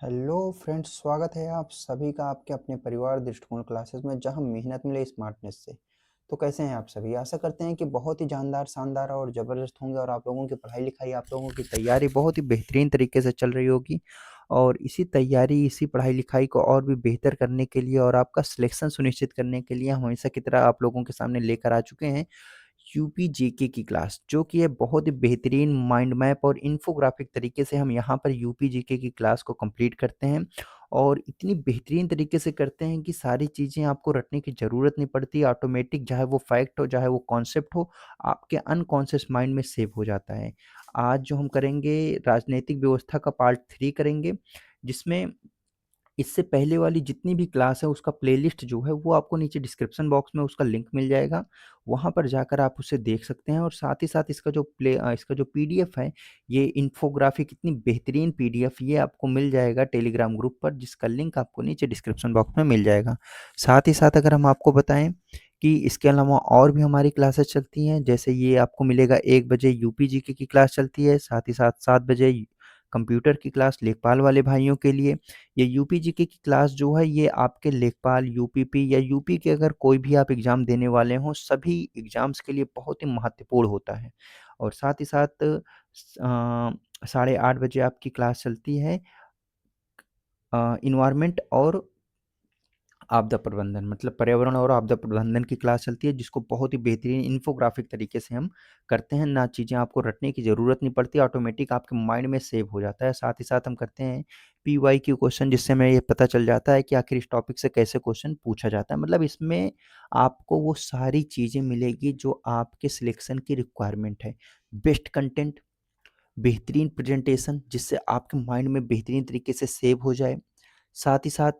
Hello friends, स्वागत है आप सभी का आपके अपने परिवार दृष्टिकोण क्लासेस में, जहां मेहनत मिले स्मार्टनेस से। तो कैसे हैं आप सभी? आशा करते हैं कि बहुत ही जानदार, शानदार और ज़बरदस्त होंगे और आप लोगों की पढ़ाई लिखाई, आप लोगों की तैयारी बहुत ही बेहतरीन तरीके से चल रही होगी। और इसी तैयारी, इसी पढ़ाई लिखाई को और भी बेहतर करने के लिए और आपका सिलेक्शन सुनिश्चित करने के लिए हम हमेशा की तरह आप लोगों के सामने लेकर आ चुके हैं यूपी जीके की क्लास, जो कि ये बहुत ही बेहतरीन माइंड मैप और इन्फोग्राफिक तरीके से हम यहाँ पर यूपी जीके की क्लास को कंप्लीट करते हैं। और इतनी बेहतरीन तरीके से करते हैं कि सारी चीज़ें आपको रटने की ज़रूरत नहीं पड़ती, ऑटोमेटिक चाहे वो फैक्ट हो, चाहे वो कॉन्सेप्ट हो, आपके अनकॉन्शियस माइंड में सेव हो जाता है। आज जो हम करेंगे, राजनीतिक व्यवस्था का पार्ट 3 करेंगे, जिसमें इससे पहले वाली जितनी भी क्लास है उसका प्लेलिस्ट जो है वो आपको नीचे डिस्क्रिप्शन बॉक्स में उसका लिंक मिल जाएगा। वहाँ पर जाकर आप उसे देख सकते हैं और साथ ही साथ इसका जो पीडीएफ है, ये इन्फोग्राफिक इतनी बेहतरीन पीडीएफ ये आपको मिल जाएगा टेलीग्राम ग्रुप पर, जिसका लिंक आपको नीचे डिस्क्रिप्शन बॉक्स में मिल जाएगा। साथ ही साथ अगर हम आपको बताएँ कि इसके अलावा और भी हमारी क्लासेस चलती हैं, जैसे ये आपको मिलेगा 1 बजे यूपी जीके की क्लास चलती है, साथ ही साथ 7 बजे कंप्यूटर की क्लास लेखपाल वाले भाइयों के लिए। ये यूपी जीके की क्लास जो है ये आपके लेखपाल, यूपीपी या यूपी के अगर कोई भी आप एग्ज़ाम देने वाले हों, सभी एग्ज़ाम्स के लिए बहुत ही महत्वपूर्ण होता है। और साथ ही साथ साढ़े 8 बजे आपकी क्लास चलती है एनवायरनमेंट और आपदा प्रबंधन, मतलब पर्यावरण और आपदा प्रबंधन की क्लास चलती है, जिसको बहुत ही बेहतरीन इन्फोग्राफिक तरीके से हम करते हैं। ना चीज़ें आपको रटने की ज़रूरत नहीं पड़ती, ऑटोमेटिक आपके माइंड में सेव हो जाता है। साथ ही साथ हम करते हैं पीवाईक्यू क्वेश्चन, जिससे हमें ये पता चल जाता है कि आखिर इस टॉपिक से कैसे क्वेश्चन पूछा जाता है। मतलब इसमें आपको वो सारी चीज़ें मिलेगी जो आपके सिलेक्शन की रिक्वायरमेंट है। बेस्ट कंटेंट, बेहतरीन प्रेजेंटेशन जिससे आपके माइंड में बेहतरीन तरीके से सेव हो जाए। साथ ही साथ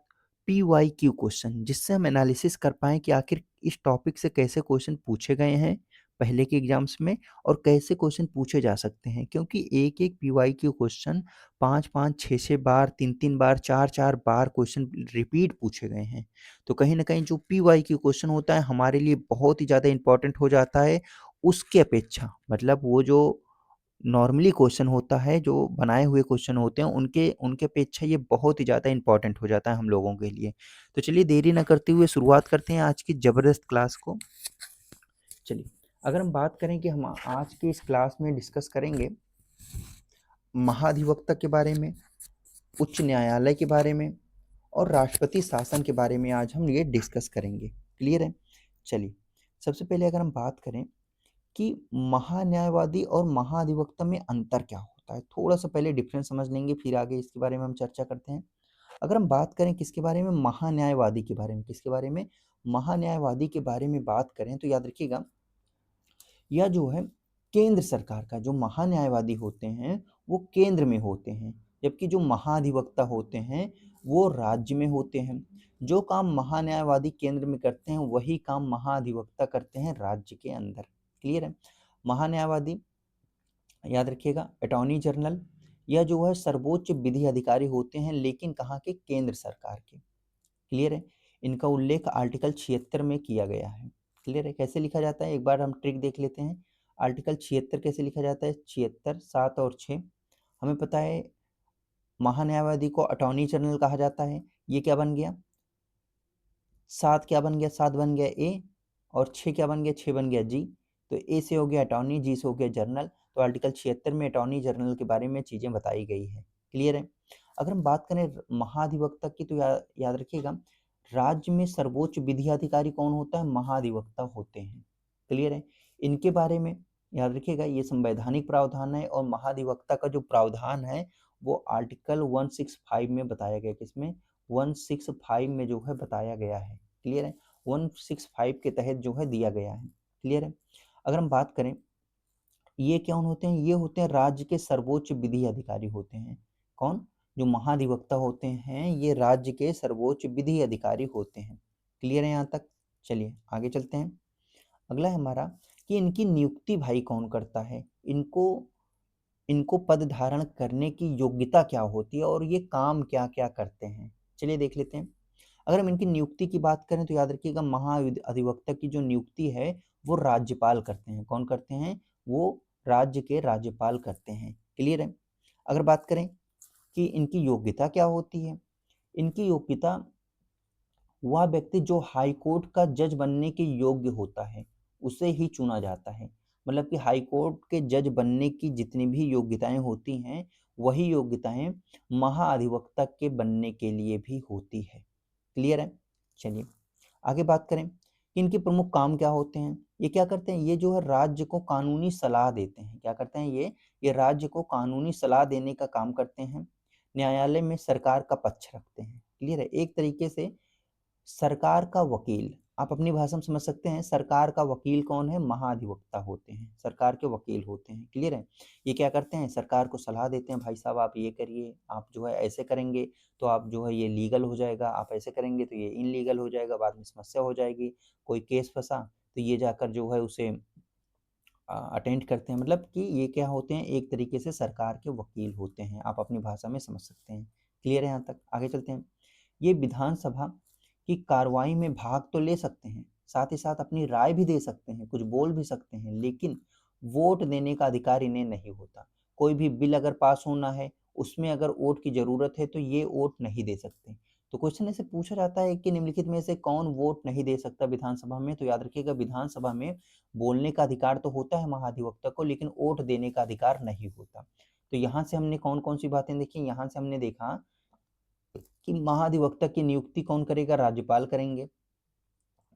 पीवाईक्यू क्वेश्चन, जिससे हम एनालिसिस कर पाएँ कि आखिर इस टॉपिक से कैसे क्वेश्चन पूछे गए हैं पहले के एग्ज़ाम्स में और कैसे क्वेश्चन पूछे जा सकते हैं। क्योंकि एक-एक पीवाईक्यू क्वेश्चन 5-5, 6-6 बार, 3-3 बार, 4-4 बार क्वेश्चन रिपीट पूछे गए हैं। तो कहीं न कहीं जो पीवाईक्यू क्वेश्चन होता है हमारे लिए बहुत ही ज़्यादा इम्पोर्टेंट हो जाता है, उसके अपेक्षा। मतलब वो जो नॉर्मली क्वेश्चन होता है, जो बनाए हुए क्वेश्चन होते हैं, उनके उनके अपेक्षा ये बहुत ही ज़्यादा इम्पोर्टेंट हो जाता है हम लोगों के लिए। तो चलिए देरी ना करते हुए शुरुआत करते हैं आज की ज़बरदस्त क्लास को। चलिए, अगर हम बात करें कि हम आज की इस क्लास में डिस्कस करेंगे महाधिवक्ता के बारे में, उच्च न्यायालय के बारे में और राष्ट्रपति शासन के बारे में आज हम ये डिस्कस करेंगे। क्लियर है? चलिए, सबसे पहले अगर हम बात करें कि महान्यायवादी और महाधिवक्ता में अंतर क्या होता है? थोड़ा-सा पहले डिफरेंस समझ लेंगे, फिर आगे इसके बारे में हम चर्चा करते हैं। अगर हम बात करें किसके बारे में, महान्यायवादी के बारे में, किसके बारे में? महान्यायवादी के बारे में बात करें तो याद रखिएगा, यह जो है केंद्र सरकार का, जो महान्यायवादी होते हैं, वो केंद्र में होते हैं, जबकि जो महाधिवक्ता होते हैं, वो राज्य में होते हैं। जो काम महान्यायवादी केंद्र में करते हैं, वही काम महाधिवक्ता करते हैं राज्य के अंदर। क्लियर है? महान्यायवादी, याद रखिएगा, अटॉर्नी जनरल, यह जो है सर्वोच्च विधि अधिकारी होते हैं, लेकिन कहाँ के? केंद्र सरकार के। क्लियर है? इनका उल्लेख आर्टिकल 76 में किया गया है। क्लियर है? कैसे लिखा जाता है, एक बार हम ट्रिक देख लेते हैं। आर्टिकल 76 कैसे लिखा जाता है? 76, 7 और 6। हमें पता है महान्यायवादी को अटॉर्नी जनरल कहा जाता है। ये क्या बन गया? 7 क्या बन गया? 7 बन गया ए, और 6 क्या बन गया? 6 बन गया जी। तो ए से हो गया अटॉर्नी, जी से हो गया जनरल। तो आर्टिकल 76 में अटॉर्नी जनरल के बारे में चीज़ें बताई गई है। क्लियर है? अगर हम बात करें महाधिवक्ता की, तो याद रखिएगा, राज्य में सर्वोच्च विधि अधिकारी कौन होता है? महाधिवक्ता होते हैं। क्लियर है? इनके बारे में याद रखिएगा, ये संवैधानिक प्रावधान है और महाधिवक्ता का जो प्रावधान है वो आर्टिकल 165 में बताया गया। किसमें? 165 में जो है बताया गया है। क्लियर है? 165 के तहत जो है दिया गया है। क्लियर है? अगर हम बात करें, ये कौन होते हैं? ये होते हैं राज्य के सर्वोच्च विधि अधिकारी होते हैं। कौन? जो महाधिवक्ता होते हैं, ये राज्य के सर्वोच्च विधि अधिकारी होते हैं। क्लियर है यहाँ तक? चलिए आगे चलते हैं। अगला है हमारा कि इनकी नियुक्ति भाई कौन करता है? इनको इनको पद धारण करने की योग्यता क्या होती है और ये काम क्या-क्या करते हैं? चलिए देख लेते हैं। अगर हम इनकी नियुक्ति की बात करें तो याद रखिएगा, महाधिवक्ता की जो नियुक्ति है वो राज्यपाल करते हैं। कौन करते हैं? वो राज्य के राज्यपाल करते हैं। क्लियर है? अगर बात करें कि इनकी योग्यता क्या होती है। इनकी योग्यता, वह व्यक्ति जो हाई कोर्ट का जज बनने के योग्य होता है उसे ही चुना जाता है। मतलब कि हाई कोर्ट के जज बनने की जितनी भी योग्यताएं होती हैं, वही योग्यताएं महाधिवक्ता के बनने के लिए भी होती है। क्लियर है? चलिए आगे बात करें कि इनके प्रमुख काम क्या होते हैं। ये क्या करते हैं, ये जो है राज्य को कानूनी सलाह देते हैं। क्या करते हैं ये राज्य को कानूनी सलाह देने का काम करते हैं। न्यायालय में सरकार का पक्ष रखते हैं। क्लियर है? एक तरीके से सरकार का वकील, आप अपनी भाषा में समझ सकते हैं। सरकार का वकील कौन है? महाधिवक्ता होते हैं, सरकार के वकील होते हैं। क्लियर है? ये क्या करते हैं, सरकार को सलाह देते हैं, भाई साहब आप ये करिए, आप जो है ऐसे करेंगे तो आप जो है ये लीगल हो जाएगा, आप ऐसे करेंगे तो ये इनलीगल हो जाएगा, बाद में समस्या हो जाएगी, कोई केस फंसा तो ये जाकर जो है उसे अटेंड करते हैं। मतलब कि ये क्या होते हैं, एक तरीके से सरकार के वकील होते हैं, आप अपनी भाषा में समझ सकते हैं। क्लियर है? यहाँ तक आगे चलते हैं। ये विधानसभा की कार्रवाई में भाग तो ले सकते हैं, साथ ही साथ अपनी राय भी दे सकते हैं, कुछ बोल भी सकते हैं, लेकिन वोट देने का अधिकार इन्हें नहीं होता। कोई भी बिल अगर पास होना है, उसमें अगर वोट की जरूरत है तो ये वोट नहीं दे सकते। तो क्वेश्चन ऐसे पूछा जाता है कि निम्नलिखित में से कौन वोट नहीं दे सकता विधानसभा में। तो याद रखिएगा, विधानसभा में बोलने का अधिकार तो होता है महाधिवक्ता को, लेकिन वोट देने का अधिकार नहीं होता। तो यहाँ से हमने कौन कौन सी बातें देखी, यहाँ से हमने देखा कि महाधिवक्ता की नियुक्ति कौन करेगा, राज्यपाल करेंगे।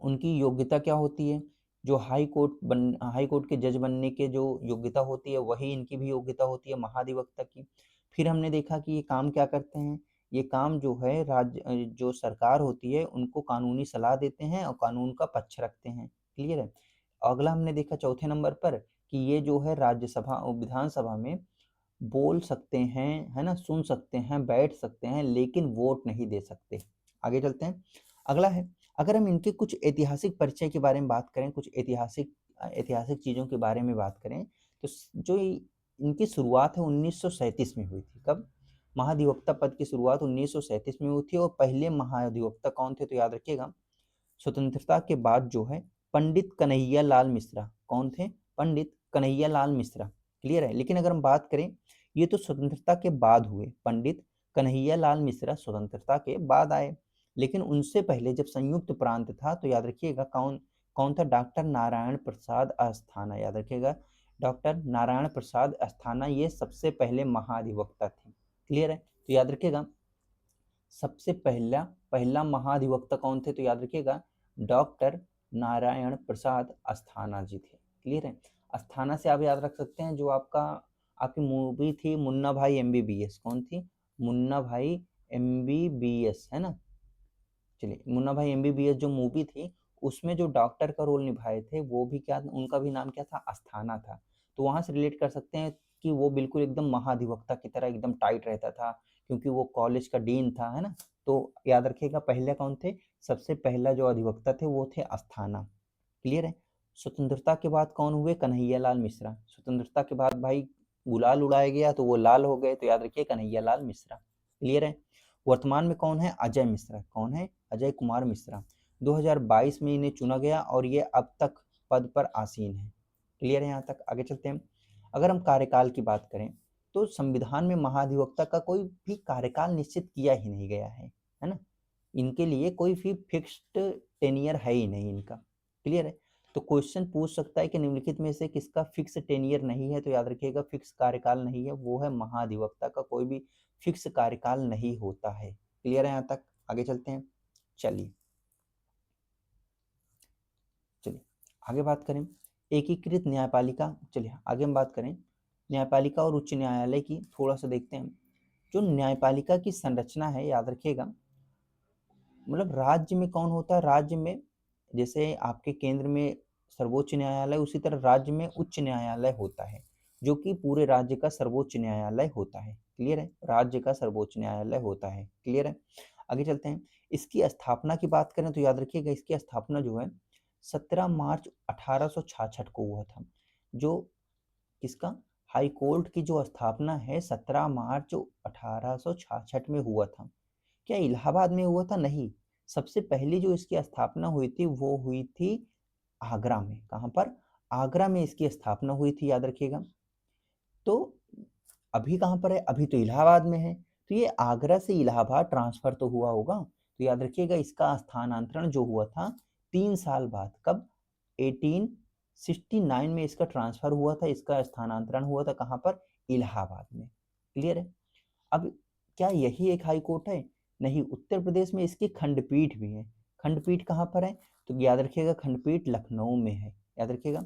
उनकी योग्यता क्या होती है, जो हाई कोर्ट के जज बनने के जो योग्यता होती है वही इनकी भी योग्यता होती है महाधिवक्ता की। फिर हमने देखा कि ये काम क्या करते हैं, ये काम जो है जो सरकार होती है उनको कानूनी सलाह देते हैं और कानून का पक्ष रखते हैं। क्लियर है? अगला हमने देखा चौथे नंबर पर कि ये जो है राज्यसभा और विधानसभा में बोल सकते हैं, है ना, सुन सकते हैं, बैठ सकते हैं, लेकिन वोट नहीं दे सकते। आगे चलते हैं। अगला है, अगर हम इनके कुछ ऐतिहासिक परिचय के बारे में बात करें, कुछ ऐतिहासिक ऐतिहासिक चीज़ों के बारे में बात करें, तो जो इनकी शुरुआत है 1937 में हुई थी। कब? महाधिवक्ता पद की शुरुआत 1937 में हुई थी। और पहले महाधिवक्ता कौन थे? तो याद रखिएगा, स्वतंत्रता के बाद जो है पंडित कन्हैया लाल मिश्रा। कौन थे? पंडित कन्हैया लाल मिश्रा। क्लियर है? लेकिन अगर हम बात करें, ये तो स्वतंत्रता के बाद हुए, पंडित कन्हैया लाल मिश्रा स्वतंत्रता के बाद आए। लेकिन उनसे पहले जब संयुक्त प्रांत था तो याद रखिएगा कौन कौन था? डॉक्टर नारायण प्रसाद अस्थाना। याद रखिएगा, डॉक्टर नारायण प्रसाद अस्थाना ये सबसे पहले महाधिवक्ता थे। क्लियर है? तो याद रखिएगा, सबसे पहला पहला महाधिवक्ता कौन थे? तो याद रखिएगा, डॉक्टर नारायण प्रसाद अस्थाना जी थे। क्लियर है? अस्थाना से आप याद रख सकते हैं जो आपकी मूवी थी मुन्ना भाई एमबीबीएस। कौन थी? मुन्ना भाई एमबीबीएस, है ना। चलिए, मुन्ना भाई एमबीबीएस जो मूवी थी, उसमें जो डॉक्टर का रोल निभाए थे वो भी क्या, उनका भी नाम क्या था? अस्थाना था। तो वहां से रिलेट कर सकते हैं कि वो बिल्कुल एकदम महाधिवक्ता की तरह एकदम टाइट रहता था, क्योंकि वो कॉलेज का डीन था, है ना। तो याद रखिएगा, पहले कौन थे? सबसे पहला जो अधिवक्ता थे वो थे अस्थाना। क्लियर है? स्वतंत्रता के बाद कौन हुए? कन्हैया लाल मिश्रा। स्वतंत्रता के बाद भाई गुलाल उड़ाया गया तो वो लाल हो गए, तो याद रखिए कन्हैया लाल मिश्रा। क्लियर है? वर्तमान में कौन है? अजय मिश्रा। कौन है? अजय कुमार मिश्रा। 2022 में इन्हें चुना गया और ये अब तक पद पर आसीन है। क्लियर है? यहाँ तक आगे चलते हैं। अगर हम कार्यकाल की बात करें, तो संविधान में महाधिवक्ता का कोई भी कार्यकाल निश्चित किया ही नहीं गया है ना। इनके लिए कोई भी फिक्स्ड टेनियर है ही नहीं इनका। क्लियर है? तो क्वेश्चन पूछ सकता है कि निम्नलिखित में से किसका फिक्स टेनियर नहीं है। तो याद रखिएगा, फिक्स कार्यकाल नहीं है, वो है महाधिवक्ता का कोई भी फिक्स कार्यकाल नहीं होता है। क्लियर है? यहाँ तक आगे चलते हैं। चलिए चलिए आगे बात करें एकीकृत न्यायपालिका। चलिए आगे हम बात करें न्यायपालिका और उच्च न्यायालय की, थोड़ा सा देखते हैं। जो न्यायपालिका की संरचना है, याद रखिएगा, मतलब राज्य में कौन होता है? राज्य में जैसे आपके केंद्र में सर्वोच्च न्यायालय, उसी तरह राज्य में उच्च न्यायालय होता है, जो कि पूरे राज्य का सर्वोच्च न्यायालय होता है। क्लियर है? राज्य का सर्वोच्च न्यायालय होता है। क्लियर है? आगे चलते हैं। इसकी स्थापना की बात करें तो याद रखिएगा, इसकी स्थापना जो है 17 मार्च 1866 को हुआ था। जो किसका? हाई कोर्ट की जो स्थापना है 17 मार्च 1866 में हुआ था। क्या इलाहाबाद में हुआ था? नहीं। सबसे पहली जो इसकी स्थापना हुई थी वो हुई थी आगरा में। कहाँ पर? आगरा में इसकी स्थापना हुई थी, याद रखिएगा। तो अभी कहाँ पर है? अभी तो इलाहाबाद में है। तो ये आगरा से इलाहाबाद ट्रांसफर तो हुआ होगा, तो याद रखिएगा इसका स्थानांतरण जो हुआ था 3 साल बाद, कब? 1869 में इसका ट्रांसफर हुआ था, इसका स्थानांतरण हुआ था कहाँ पर? इलाहाबाद में। क्लियर है? अब क्या यही एक हाई कोर्ट है? नहीं, उत्तर प्रदेश में इसकी खंडपीठ भी है। खंडपीठ कहाँ पर है? तो याद रखिएगा खंडपीठ लखनऊ में है। याद रखिएगा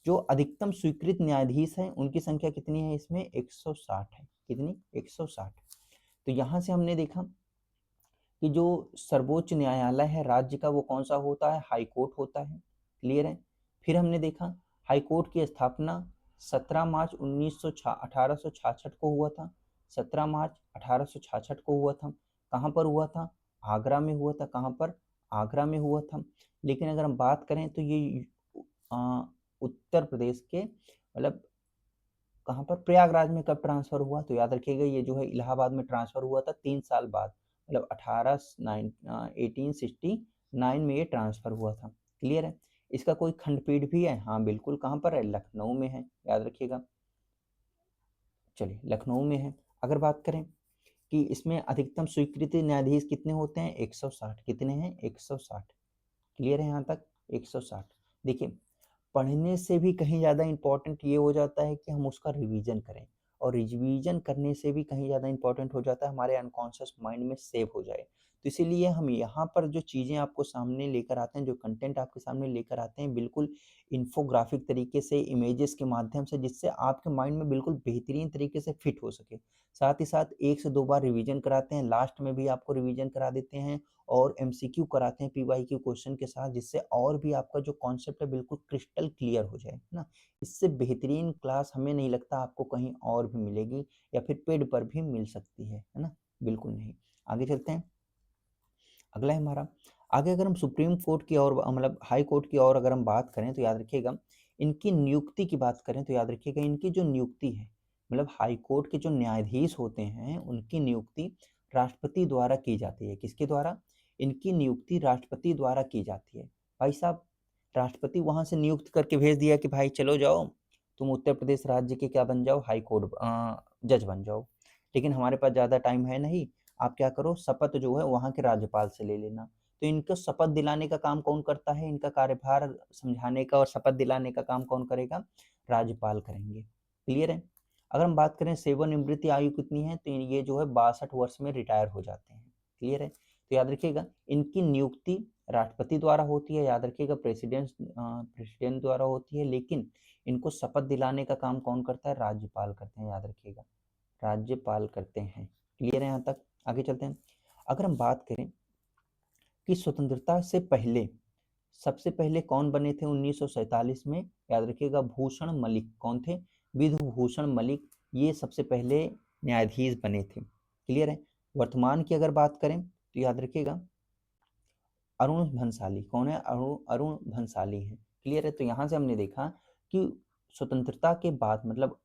जो अधिकतम स्वीकृत न्यायाधीश हैं उनकी संख्या कितनी है इसमें? 160 है। कितनी? 160। तो यहाँ से हमने देखा कि जो सर्वोच्च न्यायालय है राज्य का वो कौन सा होता है? हाई कोर्ट होता है। क्लियर है? फिर हमने देखा हाई कोर्ट की स्थापना 17 मार्च 1866 को हुआ था। 17 मार्च 1866 को हुआ था। कहाँ पर हुआ था? आगरा में हुआ था। कहाँ पर? आगरा में हुआ था। लेकिन अगर हम बात करें तो ये उत्तर प्रदेश के मतलब कहाँ पर? प्रयागराज में कब ट्रांसफर हुआ? तो याद रखिएगा ये जो है इलाहाबाद में ट्रांसफर हुआ था 3 साल बाद, मतलब 1869 में ये ट्रांसफर हुआ था। क्लियर है? इसका कोई खंडपीठ भी है? हाँ बिल्कुल। कहाँ पर है? लखनऊ में है। याद रखिएगा। चलिए लखनऊ में है। अगर बात करें कि इसमें अधिकतम स्वीकृति न्यायाधीश कितने होते हैं? 160। कितने हैं? 160। क्लियर है यहाँ तक? 160। देखिए पढ़ने से भी कहीं ज़्यादा इम्पोर्टेंट ये हो जाता है कि हम उसका रिवीजन करें, और रिवीजन करने से भी कहीं ज़्यादा इम्पोर्टेंट हो जाता है हमारे अनकॉन्शियस माइंड में सेव हो जाए। तो इसीलिए हम यहाँ पर जो चीज़ें आपको सामने लेकर आते हैं, जो कंटेंट आपके सामने लेकर आते हैं, बिल्कुल इन्फोग्राफिक तरीके से, इमेजेस के माध्यम से, जिससे आपके माइंड में बिल्कुल बेहतरीन तरीके से फिट हो सके। साथ ही साथ 1 से 2 बार रिवीजन कराते हैं, लास्ट में भी आपको रिवीजन करा देते हैं, और एमसीक्यू कराते हैं पीवाईक्यू क्वेश्चन के साथ, जिससे और भी आपका जो कॉन्सेप्ट है बिल्कुल क्रिस्टल क्लियर हो जाए, है ना। इससे बेहतरीन क्लास हमें नहीं लगता आपको कहीं और भी मिलेगी, या फिर पेड पर भी मिल सकती है ना। बिल्कुल नहीं। आगे चलते हैं। अगला है हमारा, आगे अगर हम सुप्रीम कोर्ट की और मतलब हाई कोर्ट की और अगर हम बात करें तो याद रखिएगा इनकी नियुक्ति की बात करें तो याद रखिएगा इनकी जो नियुक्ति है, मतलब हाई कोर्ट के जो न्यायाधीश होते हैं उनकी नियुक्ति राष्ट्रपति द्वारा की जाती है। किसके द्वारा? इनकी नियुक्ति राष्ट्रपति द्वारा की जाती है। भाई साहब राष्ट्रपति वहां से नियुक्त करके भेज दिया कि भाई चलो जाओ तुम उत्तर प्रदेश राज्य के क्या बन जाओ? हाई कोर्ट जज बन जाओ। लेकिन हमारे पास ज़्यादा टाइम है नहीं, आप क्या करो शपथ जो है वहाँ के राज्यपाल से ले लेना। तो इनको शपथ दिलाने का काम कौन करता है? इनका कार्यभार समझाने का और शपथ दिलाने का काम कौन करेगा? राज्यपाल करेंगे। क्लियर है? अगर हम बात करें सेवानिवृत्ति आयु कितनी है, तो ये जो है 62 वर्ष में रिटायर हो जाते हैं। क्लियर है? तो याद रखिएगा इनकी नियुक्ति राष्ट्रपति द्वारा होती है, याद रखिएगा प्रेसिडेंट द्वारा होती है, लेकिन इनको शपथ दिलाने का काम कौन करता है? राज्यपाल करते हैं। याद रखिएगा राज्यपाल करते हैं। क्लियर है यहाँ तक? आगे चलते हैं। अगर हम बात करें कि स्वतंत्रता से पहले सबसे पहले कौन बने थे 1947 में? याद रखिएगा भूषण मलिक। कौन थे? विधुभूषण मलिक, ये सबसे पहले न्यायाधीश बने थे। क्लियर है? वर्तमान की अगर बात करें तो याद रखिएगा अरुण भंसाली। कौन है? अरुण भंसाली है। क्लियर है? तो यहाँ से हमने देखा कि स्वतंत्रता के बाद मतलब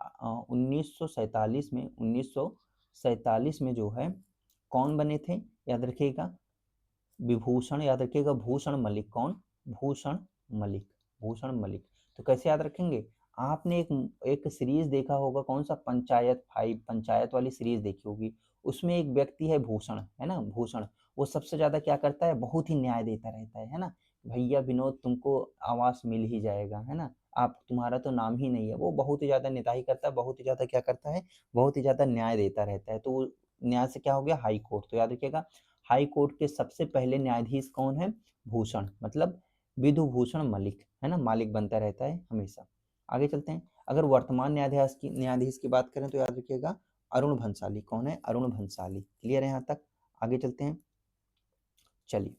1947 में जो है कौन बने थे? याद रखिएगा विभूषण। याद रखिएगा भूषण मलिक। कौन? भूषण मलिक। भूषण मलिक। तो कैसे याद रखेंगे? आपने एक सीरीज देखा होगा, कौन सा? पंचायत 5, पंचायत वाली सीरीज देखी होगी। उसमें एक व्यक्ति है भूषण, है ना, भूषण। वो सबसे ज्यादा क्या करता है? बहुत ही न्याय देता रहता है ना। भैया विनोद तुमको आवास मिल ही जाएगा, है ना, आप तुम्हारा तो नाम ही नहीं है। वो बहुत ही ज्यादा नेताही करता है, बहुत ही ज्यादा क्या करता है? बहुत ही ज्यादा न्याय देता रहता है। तो न्याय से क्या हो गया? High court. तो याद रखिएगा हाई कोर्ट के सबसे पहले न्यायाधीश कौन है? भूषण, मतलब विधुभूषण मलिक, है ना, मालिक बनता रहता है हमेशा। आगे चलते हैं। अगर वर्तमान न्यायाधीश की बात करें तो याद रखिएगा अरुण भंसाली। कौन है? अरुण भंसाली। क्लियर है यहाँ तक? आगे चलते हैं। चलिए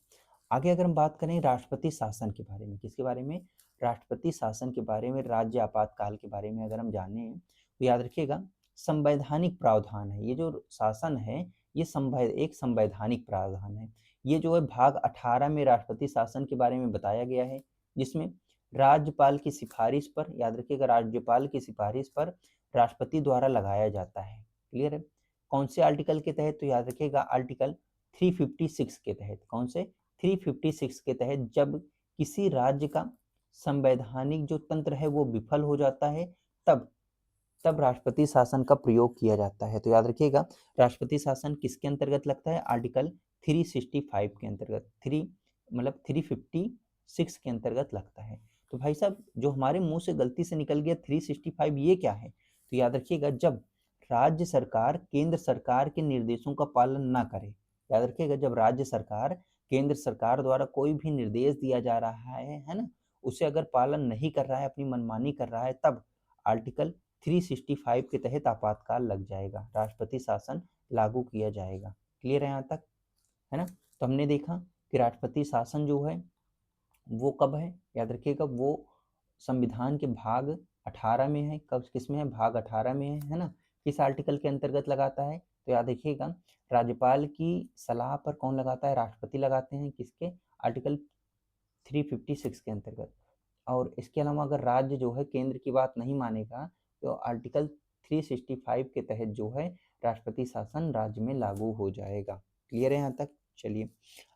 आगे अगर हम बात करें राष्ट्रपति शासन के बारे में, किसके बारे में? राष्ट्रपति शासन के बारे में, राज्य आपातकाल के बारे में अगर हम जाने तो याद रखिएगा संवैधानिक प्रावधान है। ये जो शासन है ये एक संवैधानिक प्रावधान है। ये जो है भाग 18 में राष्ट्रपति शासन के बारे में बताया गया है, जिसमें राज्यपाल की सिफारिश पर, याद रखिएगा राज्यपाल की सिफारिश पर राष्ट्रपति द्वारा लगाया जाता है। क्लियर है? कौन से आर्टिकल के तहत? तो याद रखिएगा आर्टिकल 356 के तहत। कौन से? 356 के तहत जब किसी राज्य का संवैधानिक जो तंत्र है वो विफल हो जाता है, तब तब राष्ट्रपति शासन का प्रयोग किया जाता है। तो याद रखिएगा, राष्ट्रपति शासन किसके अंतर्गत लगता है? आर्टिकल 365 के अंतर्गत, 356 के अंतर्गत लगता है। तो भाई साहब, जो हमारे मुंह से गलती से निकल गया 365, ये क्या है? तो याद रखिएगा, जब राज्य सरकार केंद्र सरकार के निर्देशों का पालन ना करे, याद रखिएगा, जब राज्य सरकार केंद्र सरकार द्वारा कोई भी निर्देश दिया जा रहा है ना, उसे अगर पालन नहीं कर रहा है, अपनी मनमानी कर रहा है, तब आर्टिकल 365 के तहत आपातकाल लग जाएगा, राष्ट्रपति शासन लागू किया जाएगा। क्लियर है यहाँ तक, है ना? तो हमने देखा कि राष्ट्रपति शासन जो है वो कब है, याद रखिएगा, वो संविधान के भाग 18 में है। कब, किस में है? भाग 18 में है ना? किस आर्टिकल के अंतर्गत लगाता है? तो याद रखिएगा, राज्यपाल की सलाह पर कौन लगाता है? राष्ट्रपति लगाते हैं। किसके? आर्टिकल 356 के अंतर्गत। और इसके अलावा अगर राज्य जो है केंद्र की बात नहीं मानेगा, तो आर्टिकल 365 के तहत जो है राष्ट्रपति शासन राज्य में लागू हो जाएगा। क्लियर है यहाँ तक? चलिए,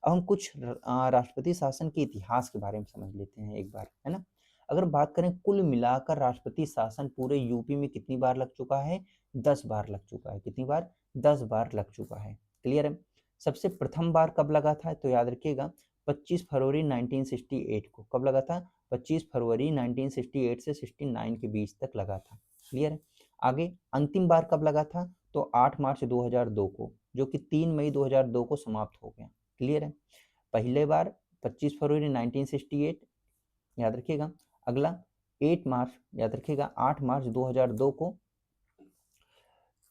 अब हम कुछ राष्ट्रपति शासन के इतिहास के बारे में समझ लेते हैं एक बार, है ना? अगर बात करें, कुल मिलाकर राष्ट्रपति शासन पूरे यूपी में कितनी बार लग चुका है? 10 बार लग चुका है। कितनी बार? 10 बार लग चुका है। क्लियर है? सबसे प्रथम बार कब लगा था? तो याद रखिएगा, 25 फरवरी 1968 को। कब लगा था? 25 फरवरी 1968 से 69 के बीच तक लगा था। क्लियर है? आगे अंतिम बार कब लगा था? तो 8 मार्च 2002 को, जो कि 3 मई 2002 को समाप्त हो गया। क्लियर है? पहले बार 25 फरवरी 1968, याद रखिएगा। अगला 8 मार्च, याद रखिएगा, 8 मार्च 2002 को,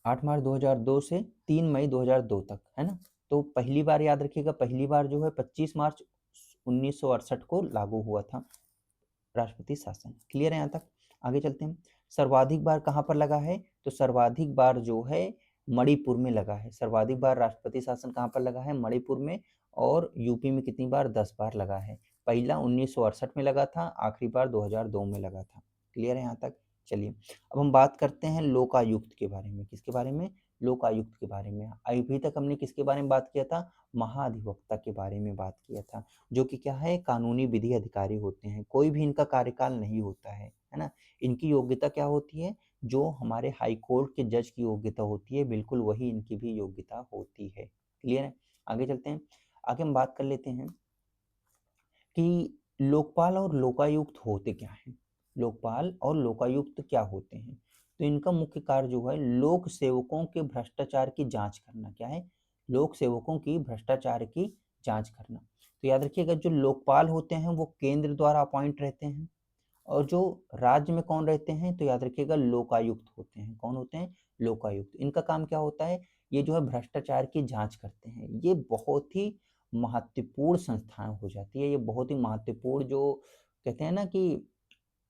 8 मार्च 2002 से 3 मई 2002 तक, है ना? तो पहली बार याद रखिएगा, पहली बार जो है 25 मार्च 1968 को लागू हुआ था राष्ट्रपति शासन। क्लियर है यहाँ तक? आगे चलते हैं। सर्वाधिक बार कहाँ पर लगा है? तो सर्वाधिक बार जो है मणिपुर में लगा है। सर्वाधिक बार राष्ट्रपति शासन कहाँ पर लगा है? मणिपुर में। और यूपी में कितनी बार? 10 बार लगा है। पहला 1968 में लगा था, आखिरी बार 2002 में लगा था। क्लियर है यहाँ तक? चलिए, अब हम बात करते हैं लोकायुक्त के बारे में। किसके बारे में? लोकायुक्त के बारे में। अभी तक हमने किसके बारे में बात किया था? महाधिवक्ता के बारे में बात किया था, जो कि क्या है? कानूनी विधि अधिकारी होते हैं। कोई भी इनका कार्यकाल नहीं होता है ना? इनकी योग्यता क्या होती है? जो हमारे हाई कोर्ट के जज की योग्यता होती है, बिल्कुल वही इनकी भी योग्यता होती है। क्लियर है? आगे चलते हैं। आगे हम बात कर लेते हैं कि लोकपाल और लोकायुक्त होते क्या हैं। लोकपाल और लोकायुक्त क्या होते हैं? तो इनका मुख्य कार्य जो है, लोक सेवकों के भ्रष्टाचार की जांच करना। क्या है? लोक सेवकों की भ्रष्टाचार की जांच करना। तो याद रखिएगा, जो लोकपाल होते हैं वो केंद्र द्वारा अपॉइंट रहते हैं, और जो राज्य में कौन रहते हैं? तो याद रखिएगा, लोकायुक्त होते हैं। कौन होते हैं? लोकायुक्त। इनका काम क्या होता है? ये जो है भ्रष्टाचार की जांच करते हैं। ये बहुत ही महत्वपूर्ण संस्थान हो जाती है। ये बहुत ही महत्वपूर्ण, जो कहते हैं ना कि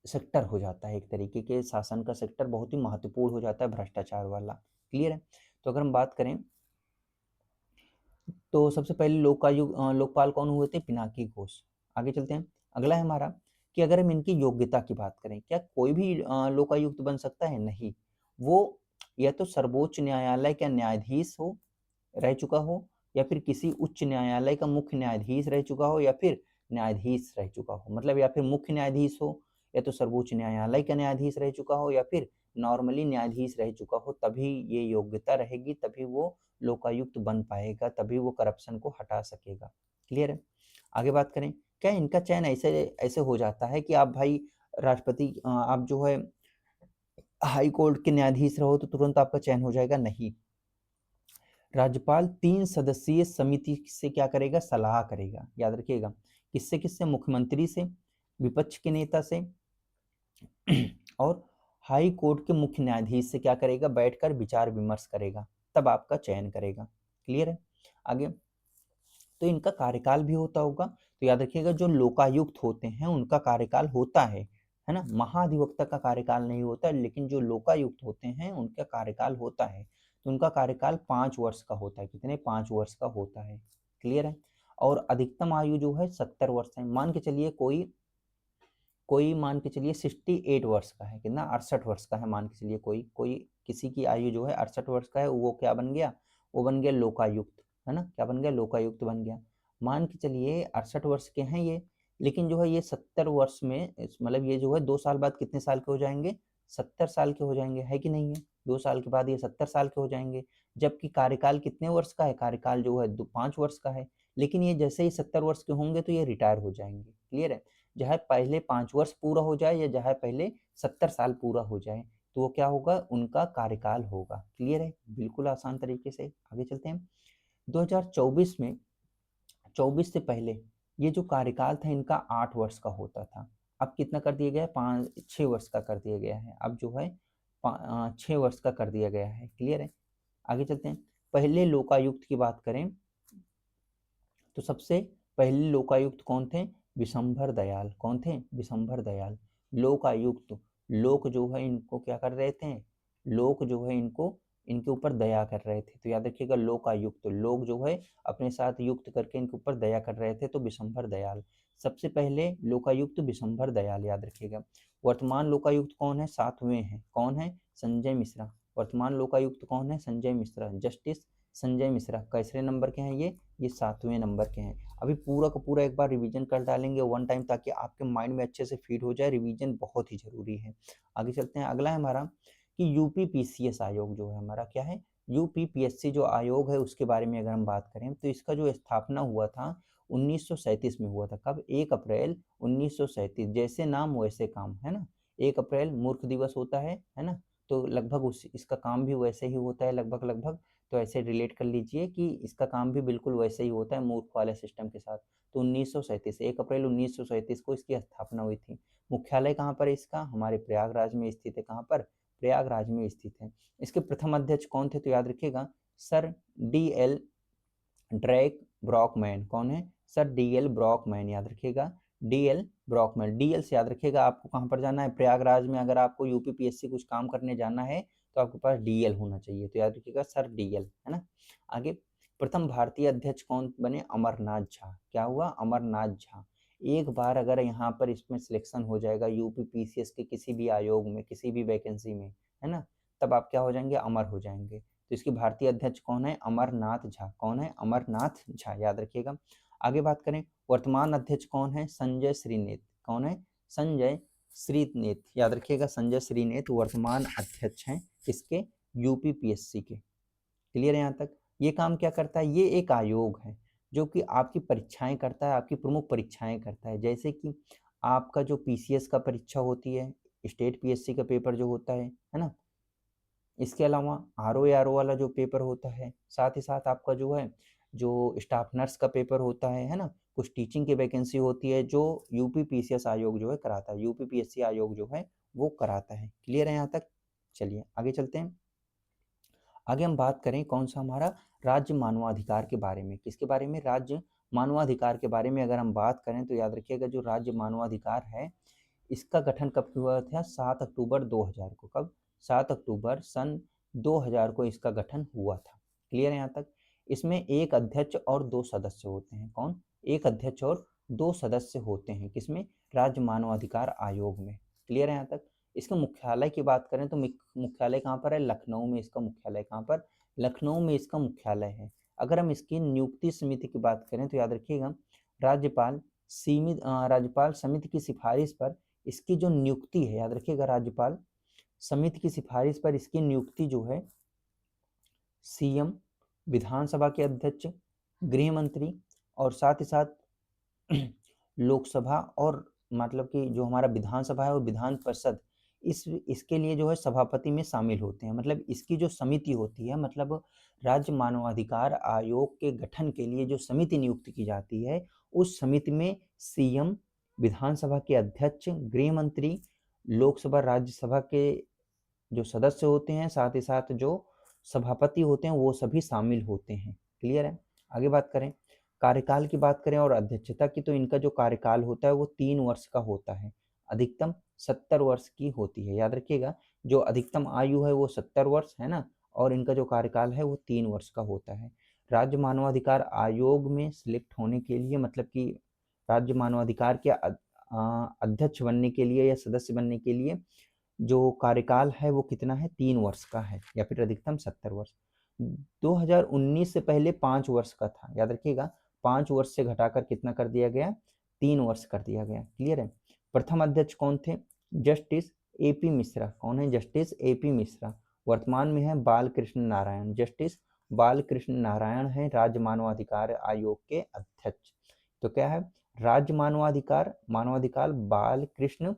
सेक्टर हो जाता है, एक तरीके के शासन का सेक्टर बहुत ही महत्वपूर्ण हो जाता है भ्रष्टाचार वाला। क्लियर है? तो अगर हम बात करें, तो सबसे पहले लोकपाल कौन हुए थे? पिनाकी घोष। आगे चलते हैं। अगला है हमारा कि अगर हम इनकी योग्यता की बात करें, क्या कोई भी लोकायुक्त बन सकता है? नहीं। वो या तो सर्वोच्च न्यायालय का न्यायाधीश हो, रह चुका हो, या फिर किसी उच्च न्यायालय का मुख्य न्यायाधीश रह चुका हो, या फिर न्यायाधीश रह चुका हो। मतलब या फिर मुख्य न्यायाधीश हो, या तो सर्वोच्च न्यायालय का न्यायाधीश रह चुका हो, या फिर नॉर्मली न्यायाधीश रह चुका हो, तभी ये योग्यता रहेगी, तभी वो लोकायुक्त बन पाएगा, तभी वो करप्शन को हटा सकेगा। क्लियर है? आगे बात करें, क्या इनका चयन ऐसे ऐसे हो जाता है कि आप भाई राष्ट्रपति, आप जो है हाई कोर्ट के न्यायाधीश रहो तो तुरंत आपका चयन हो जाएगा? नहीं। राज्यपाल 3 सदस्यीय समिति से क्या करेगा? सलाह करेगा। याद रखिएगा, किससे किससे? मुख्यमंत्री से, विपक्ष के नेता से, और हाई कोर्ट के मुख्य न्यायाधीश से क्या करेगा? बैठकर विचार विमर्श करेगा, तब आपका चयन करेगा। क्लियर है? आगे, तो इनका कार्यकाल भी होता होगा। तो याद रखिएगा, जो लोकायुक्त होते हैं उनका कार्यकाल होता है ना? महाधिवक्ता का कार्यकाल नहीं होता, लेकिन जो लोकायुक्त होते हैं उनका कार्यकाल होता है। तो उनका कार्यकाल 5 वर्ष का होता है। कितने? 5 वर्ष का होता है। क्लियर है? और अधिकतम आयु जो है 70 वर्ष है। मान के चलिए, कोई कोई मान के चलिए 68 वर्ष का है। कितना? 68 वर्ष का है। मान के चलिए कोई कोई किसी की आयु जो है 68 वर्ष का है, वो क्या बन गया? वो बन गया लोकायुक्त, है ना? क्या बन गया? लोकायुक्त बन गया। मान के चलिए 68 वर्ष के हैं ये, लेकिन जो है ये 70 वर्ष में मतलब ये जो है 2 साल बाद कितने साल के हो जाएंगे? 70 साल के हो जाएंगे, है कि नहीं है? 2 साल के बाद ये 70 साल के हो जाएंगे, जबकि कार्यकाल कितने वर्ष का है? कार्यकाल जो है 5 वर्ष का है। लेकिन ये जैसे ही 70 वर्ष के होंगे तो ये रिटायर हो जाएंगे। क्लियर है? चाहे पहले 5 वर्ष पूरा हो जाए या चाहे पहले 70 साल पूरा हो जाए, तो वो क्या होगा? उनका कार्यकाल होगा। क्लियर है? बिल्कुल आसान तरीके से आगे चलते हैं। 2024 में, 24 से पहले ये जो कार्यकाल था इनका 8 वर्ष का होता था। अब कितना कर दिया गया है? 6 वर्ष का कर दिया गया है। अब जो है 6 वर्ष का कर दिया गया है। क्लियर है? आगे चलते हैं। पहले लोकायुक्त की बात करें तो सबसे पहले लोकायुक्त कौन थे? विशंभर दयाल। कौन थे? विशंभर दयाल। लोकायुक्त, लोक जो है इनको क्या कर रहे थे? लोक जो है इनको, इनके ऊपर दया कर रहे थे, तो याद रखिएगा लोकायुक्त, लोग जो है अपने साथ युक्त करके इनके ऊपर दया कर रहे थे, तो विशंभर दयाल। सबसे पहले लोकायुक्त विशंभर दयाल, याद रखिएगा। वर्तमान लोकायुक्त कौन है? 7वें हैं। कौन है? संजय मिश्रा। वर्तमान लोकायुक्त कौन है? संजय मिश्रा, जस्टिस संजय मिश्रा। कैसे नंबर के हैं ये 7वें नंबर के हैं। अभी पूरा का पूरा एक बार रिवीजन कर डालेंगे वन टाइम, ताकि आपके माइंड में अच्छे से फीड हो जाए। रिवीजन बहुत ही जरूरी है। आगे चलते हैं। अगला है हमारा कि यूपीपीसीएस आयोग जो है हमारा, क्या है? यूपीपीएससी जो आयोग है उसके बारे में अगर हम बात करें तो इसका जो स्थापना हुआ था 1937 में हुआ था। कब? 1 अप्रैल 1937। जैसे नाम वैसे काम, है ना? 1 अप्रैल मूर्ख दिवस होता है ना? तो लगभग उस इसका काम भी वैसे ही होता है, लगभग लगभग। तो ऐसे रिलेट कर लीजिए कि इसका काम भी बिल्कुल वैसे ही होता है मूर्ख वाले सिस्टम के साथ। तो 1937, 1 अप्रैल 1937 को इसकी स्थापना हुई थी। मुख्यालय कहाँ पर है इसका? हमारे प्रयागराज में स्थित है। कहाँ पर? प्रयागराज में स्थित है। इसके प्रथम अध्यक्ष कौन थे? तो याद रखिएगा सर डी एल ड्रैक ब्रॉकमैन। कौन है? सर डी एल ब्रॉकमैन, याद रखिएगा। D L Brockman, D L से याद रखिएगा। आपको कहाँ पर जाना है? प्रयागराज में। अगर आपको यूपीपीएससी कुछ काम करने जाना है तो आपके पास डी एल होना चाहिए, तो याद रखिएगा सर डी एल, है ना? आगे, प्रथम भारतीय अध्यक्ष कौन बने? अमरनाथ झा। क्या हुआ? अमरनाथ झा। एक बार अगर यहाँ पर इसमें सिलेक्शन हो जाएगा यूपीपीसीएस के किसी भी आयोग में, किसी भी वैकेंसी में, है ना, तब आप क्या हो जाएंगे? अमर हो जाएंगे। तो इसकी भारतीय अध्यक्ष कौन है? अमरनाथ झा। कौन है? अमरनाथ झा, याद रखिएगा। आगे बात करें, वर्तमान अध्यक्ष कौन है? संजय श्रीनेत। कौन है? संजय श्रीनेत, याद रखिएगा। संजय श्रीनेत वर्तमान अध्यक्ष हैं किसके? यूपीपीएससी के। क्लियर है यहाँ तक? ये काम क्या करता है? ये एक आयोग है जो कि आपकी परीक्षाएं करता है, आपकी प्रमुख परीक्षाएं करता है। जैसे कि आपका जो पीसीएस का परीक्षा होती है, स्टेट पीएससी का पेपर जो होता है ना, इसके अलावा आरओ वाला जो पेपर होता है, साथ ही साथ आपका जो है जो स्टाफ नर्स का पेपर होता है ना, कुछ टीचिंग की वैकेंसी होती है जो यूपीपीसीएस आयोग जो है कराता है, यूपीपीएससी आयोग जो है वो कराता है। क्लियर है यहाँ तक? चलिए आगे चलते हैं। आगे हम बात करें कौन सा हमारा राज्य मानवाधिकार के बारे में। किसके बारे में? राज्य मानवाधिकार के बारे में अगर हम बात करें तो याद रखिएगा जो राज्य मानवाधिकार है इसका गठन कब हुआ था? 7 अक्टूबर 2000 को। कब? 7 अक्टूबर सन 2000 को इसका गठन हुआ था। क्लियर है यहाँ तक? इसमें एक अध्यक्ष और 2 सदस्य होते हैं। कौन? एक अध्यक्ष और 2 सदस्य होते हैं। किसमें? राज्य मानवाधिकार आयोग में। क्लियर है यहाँ तक? इसका मुख्यालय की बात करें तो मुख्यालय कहाँ पर है? लखनऊ में इसका मुख्यालय। कहाँ पर? लखनऊ में इसका मुख्यालय है। अगर हम इसकी नियुक्ति समिति की बात करें तो याद रखिएगा राज्यपाल समिति की सिफारिश पर इसकी जो नियुक्ति है, याद रखिएगा राज्यपाल समिति की सिफारिश पर इसकी नियुक्ति जो है सीएम, विधानसभा के अध्यक्ष, गृह मंत्री और साथ ही साथ लोकसभा और मतलब कि जो हमारा विधानसभा है और विधान परिषद, इसके लिए जो है सभापति में शामिल होते हैं। मतलब इसकी जो समिति होती है, मतलब राज्य मानवाधिकार आयोग के गठन के लिए जो समिति नियुक्त की जाती है, उस समिति में सीएम, विधानसभा के अध्यक्ष, गृह मंत्री, लोकसभा राज्यसभा के जो सदस्य होते हैं, साथ ही साथ जो सभापति होते हैं, वो सभी शामिल होते हैं। क्लियर है? आगे बात करें, कार्यकाल की बात करें और अध्यक्षता की, तो इनका जो कार्यकाल होता है वो 3 वर्ष का होता है। अधिकतम 70 वर्ष की होती है। याद रखिएगा जो अधिकतम आयु है वो 70 वर्ष है ना, और इनका जो कार्यकाल है वो 3 वर्ष का होता है। राज्य मानवाधिकार आयोग में सिलेक्ट होने के लिए, मतलब कि राज्य मानवाधिकार के अध्यक्ष बनने के लिए या सदस्य बनने के लिए जो कार्यकाल है वो कितना है? 3 वर्ष का है, या फिर अधिकतम 70 वर्ष। 2019 से पहले 5 वर्ष का था। याद रखिएगा 5 वर्ष से घटाकर कितना कर दिया गया? 3 वर्ष कर दिया गया। क्लियर है? प्रथम अध्यक्ष कौन थे? Justice AP Mishra. कौन है? Justice AP Mishra. वर्तमान में है बालकृष्ण नारायण। जस्टिस बालकृष्ण नारायण है राज्य मानवाधिकार आयोग के अध्यक्ष। तो क्या है? राज्य मानवाधिकार बालकृष्ण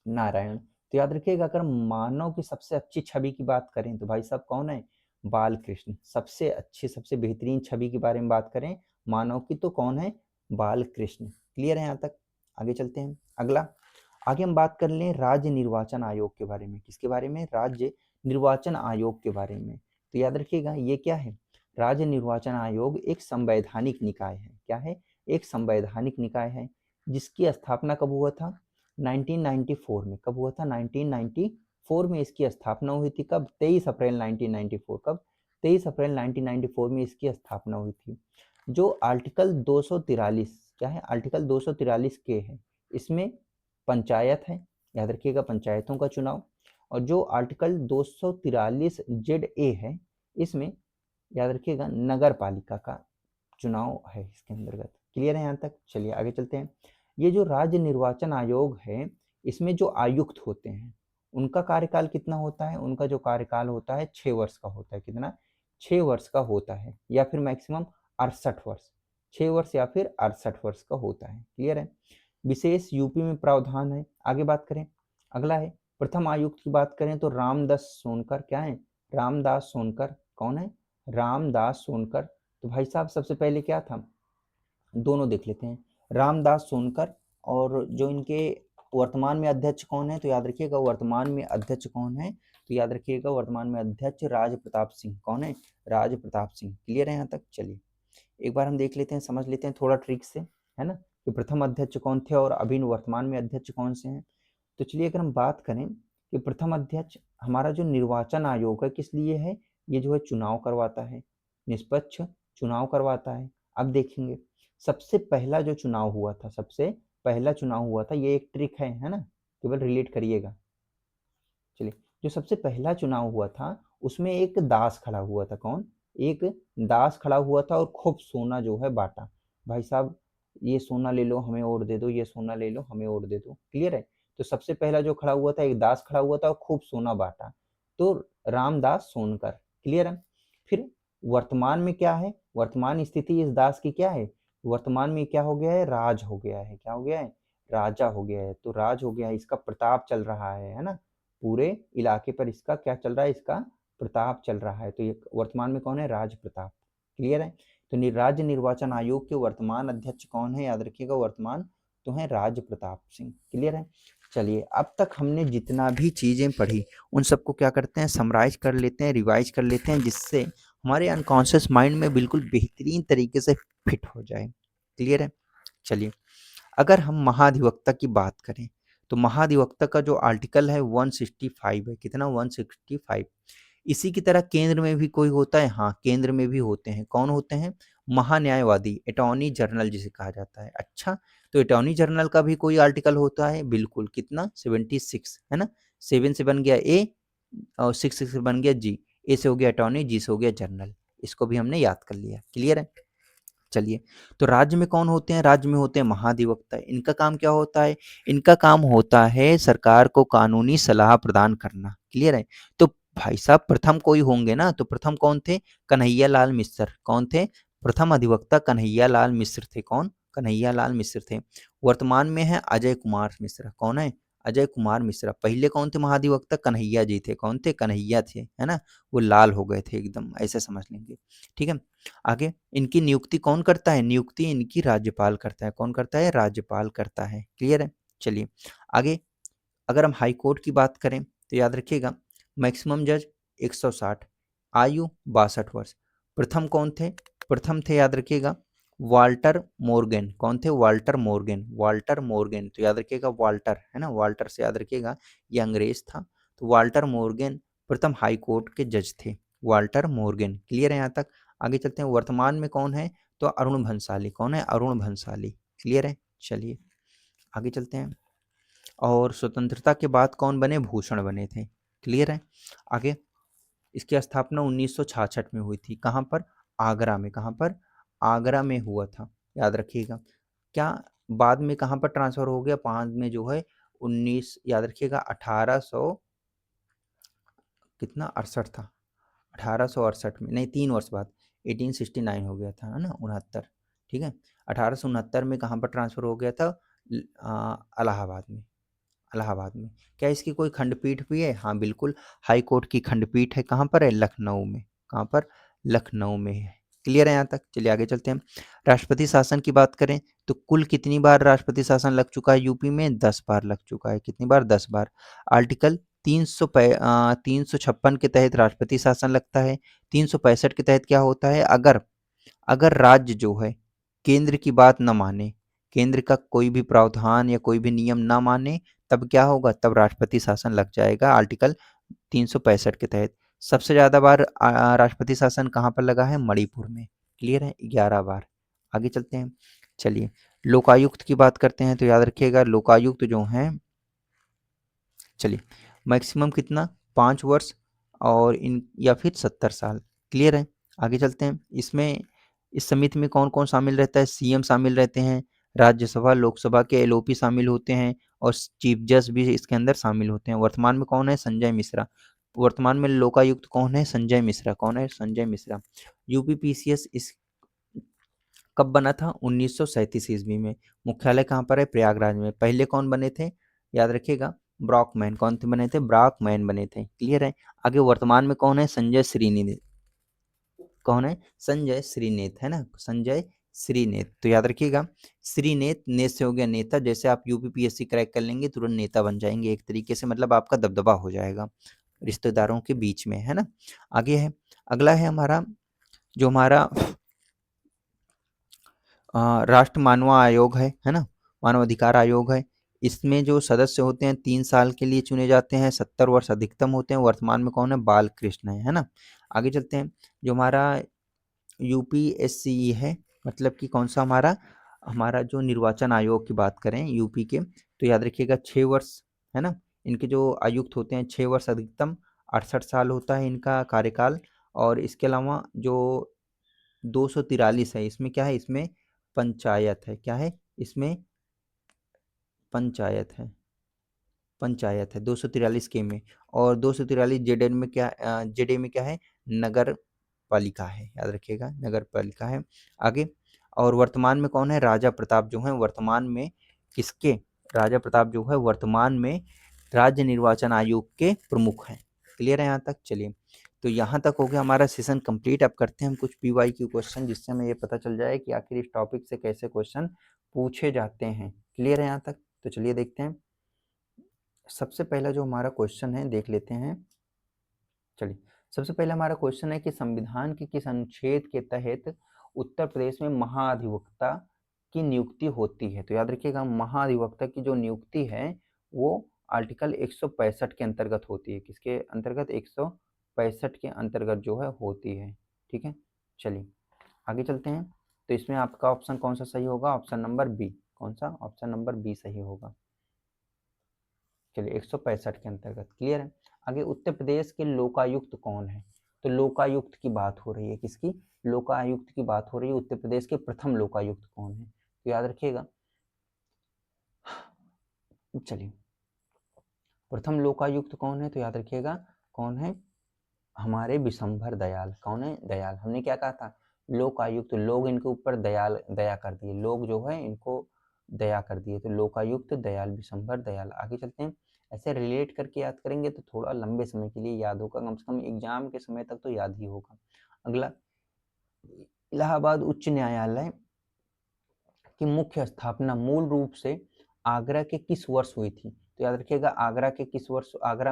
नारायण। तो याद रखिएगा, अगर मानव की सबसे अच्छी छवि की बात करें तो भाई साहब कौन है? बालकृष्ण। सबसे अच्छी, सबसे बेहतरीन छवि के बारे में बात करें मानव की तो कौन है? बालकृष्ण। क्लियर है यहाँ तक? आगे चलते हैं। अगला, आगे हम बात कर लें राज्य निर्वाचन आयोग के बारे में। किसके बारे में? राज्य निर्वाचन आयोग के बारे में। तो याद रखिएगा, ये क्या है? राज्य निर्वाचन आयोग एक संवैधानिक निकाय है। क्या है? एक संवैधानिक निकाय है, जिसकी स्थापना कब हुआ था? 1994 में। कब हुआ था? 1994 में इसकी स्थापना हुई थी। कब? 23 अप्रैल 1994। कब? 23 अप्रैल 1994 में इसकी स्थापना हुई थी। जो आर्टिकल 243, क्या है? आर्टिकल 243 के है, इसमें पंचायत है, याद रखिएगा, पंचायतों का चुनाव। और जो आर्टिकल 243 जेड ए है, इसमें याद रखिएगा नगर पालिका का चुनाव है इसके अंतर्गत। क्लियर है यहाँ तक? चलिए आगे चलते हैं। ये जो राज्य निर्वाचन आयोग है, इसमें जो आयुक्त होते हैं उनका कार्यकाल कितना होता है? उनका जो कार्यकाल होता है 6 वर्ष का होता है। कितना? 6 वर्ष का होता है, या फिर मैक्सिमम 68 वर्ष। 6 वर्ष या फिर 68 वर्ष का होता है। क्लियर है? विशेष यूपी में प्रावधान है। आगे बात करें, अगला है प्रथम आयुक्त की बात करें तो रामदास सोनकर। क्या है? रामदास सोनकर। कौन है? रामदास सोनकर। तो भाई साहब सबसे पहले क्या था, दोनों देख लेते हैं। रामदास सोनकर, और जो इनके वर्तमान में अध्यक्ष कौन है? तो याद रखिएगा वर्तमान में अध्यक्ष कौन है? तो याद रखिएगा वर्तमान में अध्यक्ष राज प्रताप सिंह। कौन है? राज प्रताप सिंह। क्लियर है यहाँ तक? चलिए एक बार हम देख लेते हैं, समझ लेते हैं थोड़ा ट्रिक से, है ना, कि प्रथम अध्यक्ष कौन थे और अभी वर्तमान में अध्यक्ष कौन से हैं। तो चलिए अगर हम बात करें कि प्रथम अध्यक्ष हमारा जो निर्वाचन आयोग है किस लिए है? ये जो है चुनाव करवाता है, निष्पक्ष चुनाव करवाता है। अब देखेंगे सबसे पहला जो चुनाव हुआ था, सबसे पहला चुनाव हुआ था, ये एक ट्रिक है ना, केवल रिलेट करिएगा। चलिए, जो सबसे पहला चुनाव हुआ था उसमें एक दास खड़ा हुआ था। कौन? एक दास खड़ा हुआ था और खूब सोना जो है बांटा। भाई साहब ये सोना ले लो हमें और दे दो, ये सोना ले लो हमें और दे दो। क्लियर है? तो सबसे पहला जो खड़ा हुआ था, एक दास खड़ा हुआ था और खूब सोना बांटा, तो रामदास सोनकर। क्लियर है? फिर वर्तमान में क्या है? वर्तमान स्थिति इस दास की क्या है? वर्तमान में क्या हो गया है? राज हो गया है। क्या हो गया है? राजा हो गया है। तो राज हो गया है, इसका प्रताप चल रहा है ना, पूरे इलाके पर इसका क्या चल रहा है? इसका प्रताप चल रहा है। तो ये वर्तमान में कौन है? राज प्रताप। क्लियर है? तो राज्य निर्वाचन आयोग के वर्तमान अध्यक्ष कौन है? याद रखिएगा वर्तमान तो है राज प्रताप सिंह। क्लियर है? चलिए अब तक हमने जितना भी चीजें पढ़ी उन सबको क्या करते हैं? समराइज कर लेते हैं, रिवाइज कर लेते हैं, जिससे हमारे अनकॉन्शियस माइंड में बिल्कुल बेहतरीन तरीके से फिट हो जाए। क्लियर है? चलिए अगर हम महाधिवक्ता की बात करें तो महाधिवक्ता का जो आर्टिकल है 165 है। कितना? 165। इसी की तरह केंद्र में भी कोई होता है? हाँ, केंद्र में भी होते हैं। कौन होते हैं? महान्यायवादी, अटॉर्नी जनरल जिसे कहा जाता है। अच्छा, तो अटॉर्नी जनरल का भी कोई आर्टिकल होता है? बिल्कुल। कितना? 76, है ना। 7 से बन गया ए और 6 से बन गया जी। ए से हो गया अटॉर्नी, जी से हो गया जनरल। इसको भी हमने याद कर लिया। क्लियर है? चलिए, तो राज्य में कौन होते हैं? राज्य में होते हैं महाधिवक्ता। इनका काम क्या होता है? इनका काम होता है सरकार को कानूनी सलाह प्रदान करना। क्लियर है? तो भाई साहब प्रथम कोई होंगे ना, तो प्रथम कौन थे? कन्हैया लाल मिश्र। कौन थे? प्रथम अधिवक्ता कन्हैया लाल मिश्र थे। कौन? कन्हैया लाल मिश्र थे। वर्तमान में है अजय कुमार मिश्रा। कौन है? अजय कुमार मिश्रा। पहले कौन थे महाधिवक्ता? कन्हैया जी थे। कौन थे? कन्हैया थे, है ना। वो लाल हो गए थे एकदम, ऐसे समझ लेंगे। ठीक है, आगे इनकी नियुक्ति कौन करता है? नियुक्ति इनकी राज्यपाल करता है। कौन करता है? राज्यपाल करता है। क्लियर है? चलिए आगे, अगर हम हाई कोर्ट की बात करें तो याद रखिएगा मैक्सिमम जज 160, आयु 62 वर्ष। प्रथम कौन थे? प्रथम थे, याद रखिएगा, वाल्टर मोर्गन। कौन थे? Walter Morgan. वाल्टर मोर्गन, तो याद रखिएगा वाल्टर, है ना, वाल्टर से याद रखिएगा, ये अंग्रेज था। तो वाल्टर मोर्गन प्रथम हाई कोर्ट के जज थे, वाल्टर मोर्गन। क्लियर है यहाँ तक? आगे चलते हैं, वर्तमान में कौन है? तो अरुण भंसाली। कौन है? अरुण भंसाली। क्लियर है? चलिए आगे चलते हैं। और स्वतंत्रता के बाद कौन बने? भूषण बने थे। क्लियर है? आगे, इसकी स्थापना 1966 में हुई थी। कहाँ पर? आगरा में। कहाँ पर? आगरा में हुआ था, याद रखिएगा। क्या बाद में कहाँ पर ट्रांसफर हो गया? बाद में जो है याद रखिएगा 1800 कितना 68 था, 1868 में, नहीं 3 वर्ष बाद 1869 हो गया था, है ना, 69। ठीक है, 1869 में कहाँ पर ट्रांसफर हो गया था? इलाहाबाद में। इलाहाबाद में। क्या इसकी कोई खंडपीठ भी है? हाँ बिल्कुल, हाई कोर्ट की खंडपीठ है। कहाँ पर है? लखनऊ में। कहाँ पर? लखनऊ में है। क्लियर है यहाँ तक? चलिए आगे चलते हैं। राष्ट्रपति शासन की बात करें तो कुल कितनी बार राष्ट्रपति शासन लग चुका है यूपी में? 10 बार लग चुका है। कितनी बार? 10 बार। आर्टिकल 356 के तहत राष्ट्रपति शासन लगता है। 365 के तहत क्या होता है? अगर अगर राज्य जो है केंद्र की बात न माने, केंद्र का कोई भी प्रावधान या कोई भी नियम ना माने, तब क्या होगा? तब राष्ट्रपति शासन लग जाएगा आर्टिकल 365 के तहत। सबसे ज्यादा बार राष्ट्रपति शासन कहाँ पर लगा है? मणिपुर में। क्लियर है? 11 बार। आगे चलते हैं। चलिए लोकायुक्त की बात करते हैं तो याद रखिएगा लोकायुक्त जो हैं, चलिए मैक्सिमम कितना? 5 वर्ष और इन या फिर 70 साल। क्लियर है? आगे चलते हैं। इसमें इस समिति में कौन कौन शामिल रहता है? सीएम शामिल रहते हैं, राज्यसभा लोकसभा के एलओपी शामिल होते हैं और चीफ जज भी इसके अंदर शामिल होते हैं। वर्तमान में कौन है? संजय मिश्रा। वर्तमान में लोकायुक्त कौन है? संजय मिश्रा। कौन है? संजय मिश्रा। यूपीपीसीएस इस कब बना था? 1937 ईस्वी में। मुख्यालय कहाँ पर है? प्रयागराज में। पहले कौन बने थे? याद रखिएगा ब्रॉकमैन। कौन थे बने थे? ब्रॉकमैन बने थे। क्लियर है? आगे वर्तमान में कौन है? संजय श्रीनिधि। कौन है? संजय श्रीनेत, है ना, संजय श्रीनेत। तो याद रखिएगा श्रीनेत, नेत से हो गया नेता। जैसे आप यूपीपीएससी क्रैक कर लेंगे तुरंत नेता बन जाएंगे एक तरीके से, मतलब आपका दबदबा हो जाएगा रिश्तेदारों के बीच में, है ना। आगे है, अगला है हमारा जो हमारा राष्ट्र मानव आयोग है ना, मानव अधिकार आयोग है। इसमें जो सदस्य होते हैं 3 साल के लिए चुने जाते हैं, 70 वर्ष अधिकतम होते हैं। वर्तमान में कौन है? बाल कृष्ण है ना। आगे चलते हैं। जो हमारा यूपीएससी है, मतलब कि कौन सा? हमारा हमारा जो निर्वाचन आयोग की बात करें यूपी के, तो याद रखिएगा 6 वर्ष, है ना। इनके जो आयुक्त होते हैं 6 वर्ष अधिकतम, 68 साल होता है इनका कार्यकाल। और इसके अलावा जो 243 है, इसमें क्या है? इसमें पंचायत है। क्या है? इसमें पंचायत है। पंचायत है 243 के में। और 243 जेडे में क्या? जेडे में क्या है? नगर पालिका है। याद रखिएगा नगर पालिका है। आगे, और वर्तमान में कौन है? राजा प्रताप जो है वर्तमान में किसके? राजा प्रताप जो है वर्तमान में राज्य निर्वाचन आयोग के प्रमुख हैं। क्लियर है यहाँ तक? चलिए, तो यहाँ तक हो गया हमारा सेशन कंप्लीट। अब करते हैं हम कुछ पीवाई क्यू क्वेश्चन, जिससे हमें ये पता चल जाए कि आखिर इस टॉपिक से कैसे क्वेश्चन पूछे जाते हैं। क्लियर है यहाँ तक? तो चलिए देखते हैं। सबसे पहला जो हमारा क्वेश्चन है देख लेते हैं। चलिए, सबसे पहले हमारा क्वेश्चन है कि संविधान के किस अनुच्छेद के तहत उत्तर प्रदेश में महाधिवक्ता की नियुक्ति होती है? तो याद रखिएगा महाधिवक्ता की जो नियुक्ति है वो आर्टिकल 165 के अंतर्गत होती है। किसके अंतर्गत? 165 के अंतर्गत जो है होती है। ठीक है, चलिए आगे चलते हैं। तो इसमें आपका ऑप्शन कौन सा सही होगा? Option number B. कौन सा? ऑप्शन नंबर बी सही होगा। चलिए 165 के अंतर्गत। क्लियर है? आगे, उत्तर प्रदेश के लोकायुक्त कौन है? तो लोकायुक्त की बात हो रही है। किसकी? लोकायुक्त की बात हो रही है। उत्तर प्रदेश के प्रथम लोकायुक्त कौन है? तो याद रखिएगा, चलिए प्रथम लोकायुक्त कौन है? तो याद रखिएगा कौन है? हमारे विशंभर दयाल। कौन है? दयाल। हमने क्या कहा था? लोकायुक्त, लोग इनके ऊपर दया कर दिए, लोग जो है इनको दया कर दिए, तो लोकायुक्त दयाल, विशंभर दयाल। आगे चलते हैं। ऐसे रिलेट करके याद करेंगे तो थोड़ा लंबे समय के लिए याद होगा, कम से कम एग्जाम के समय तक तो याद ही होगा। अगला, इलाहाबाद उच्च न्यायालय की मुख्य स्थापना मूल रूप से आगरा के किस वर्ष हुई थी? तो याद रखिएगा आगरा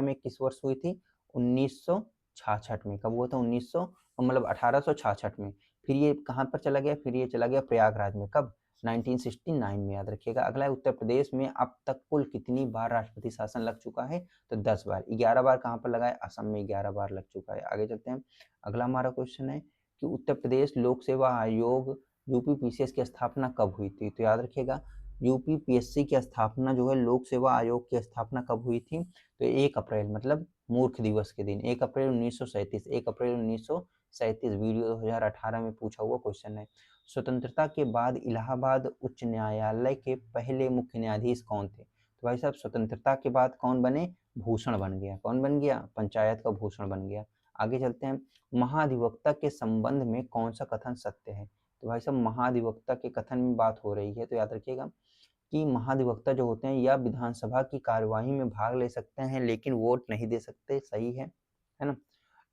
में किस वर्ष हुई थी? 1966 में। कब हुआ था? 1900 मतलब 1866 में। फिर ये कहाँ पर चला गया? फिर ये चला गया प्रयागराज में। कब? 1969 में। याद रखिएगा। अगला है, उत्तर प्रदेश में अब तक कुल कितनी बार राष्ट्रपति शासन लग चुका है? तो 10 बार। 11 बार कहाँ पर लगा है? असम में 11 बार लग चुका है। आगे चलते हैं। अगला हमारा क्वेश्चन है कि उत्तर प्रदेश लोक सेवा आयोग यूपीपीसीएस की स्थापना कब हुई थी? तो याद रखिएगा यूपीपीएससी की स्थापना जो है, लोक सेवा आयोग की स्थापना कब हुई थी? तो 1 अप्रैल, मतलब मूर्ख दिवस के दिन, 1 अप्रैल 1937। 1 अप्रैल 1937 वीडियो 2018 में पूछा हुआ क्वेश्चन है। स्वतंत्रता के बाद इलाहाबाद उच्च न्यायालय के पहले मुख्य न्यायाधीश कौन थे? तो भाई साहब स्वतंत्रता के बाद कौन बने, भूषण बन गया। कौन बन गया, पंचायत का भूषण बन गया। आगे चलते हैं, महाधिवक्ता के संबंध में कौन सा कथन सत्य है। तो भाई साहब महाधिवक्ता के कथन में बात हो रही है, तो याद रखिएगा कि महाधिवक्ता जो होते हैं या विधानसभा की कार्यवाही में भाग ले सकते हैं लेकिन वोट नहीं दे सकते, सही है ना।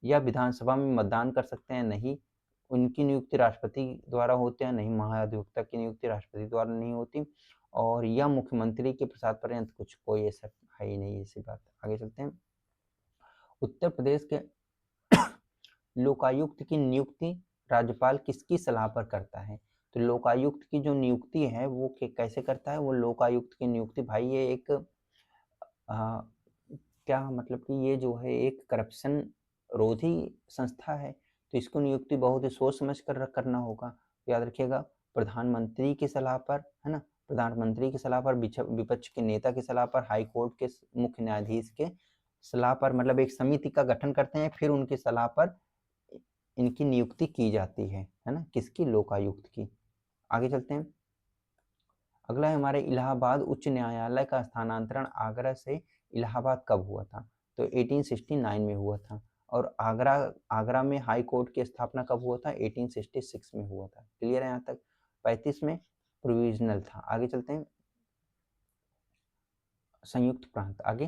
या विधानसभा में मतदान कर सकते हैं, नहीं। उनकी नियुक्ति राष्ट्रपति द्वारा होते हैं, नहीं, महाधिवक्ता की नियुक्ति राष्ट्रपति द्वारा नहीं होती। और या मुख्यमंत्री के प्रसाद पर्यंत कुछ कोई ऐसा है ही नहीं, ऐसी बात। आगे चलते हैं, उत्तर प्रदेश के लोकायुक्त की नियुक्ति राज्यपाल किसकी सलाह पर करता है। तो लोकायुक्त की जो नियुक्ति है वो कैसे करता है, वो लोकायुक्त की नियुक्ति भाई ये एक क्या मतलब कि ये जो है एक करप्शन रोधी संस्था है, तो इसको नियुक्ति बहुत ही सोच समझ कर करना होगा। याद रखिएगा प्रधानमंत्री की सलाह पर, है ना, प्रधानमंत्री की सलाह पर, विपक्ष के नेता की सलाह पर, हाई कोर्ट के मुख्य न्यायाधीश के सलाह पर, मतलब एक समिति का गठन करते हैं, फिर उनकी सलाह पर इनकी नियुक्ति की जाती है ना, किसकी, लोकायुक्त की। आगे चलते हैं, अगला है हमारे इलाहाबाद उच्च न्यायालय का स्थानांतरण आगरा से इलाहाबाद कब हुआ था। तो 1869 में हुआ था। और आगरा में हाई कोर्ट की स्थापना कब हुआ था, 1866 में हुआ था। क्लियर है यहाँ तक। 35 में प्रोविजनल था। आगे चलते हैं, संयुक्त प्रांत। आगे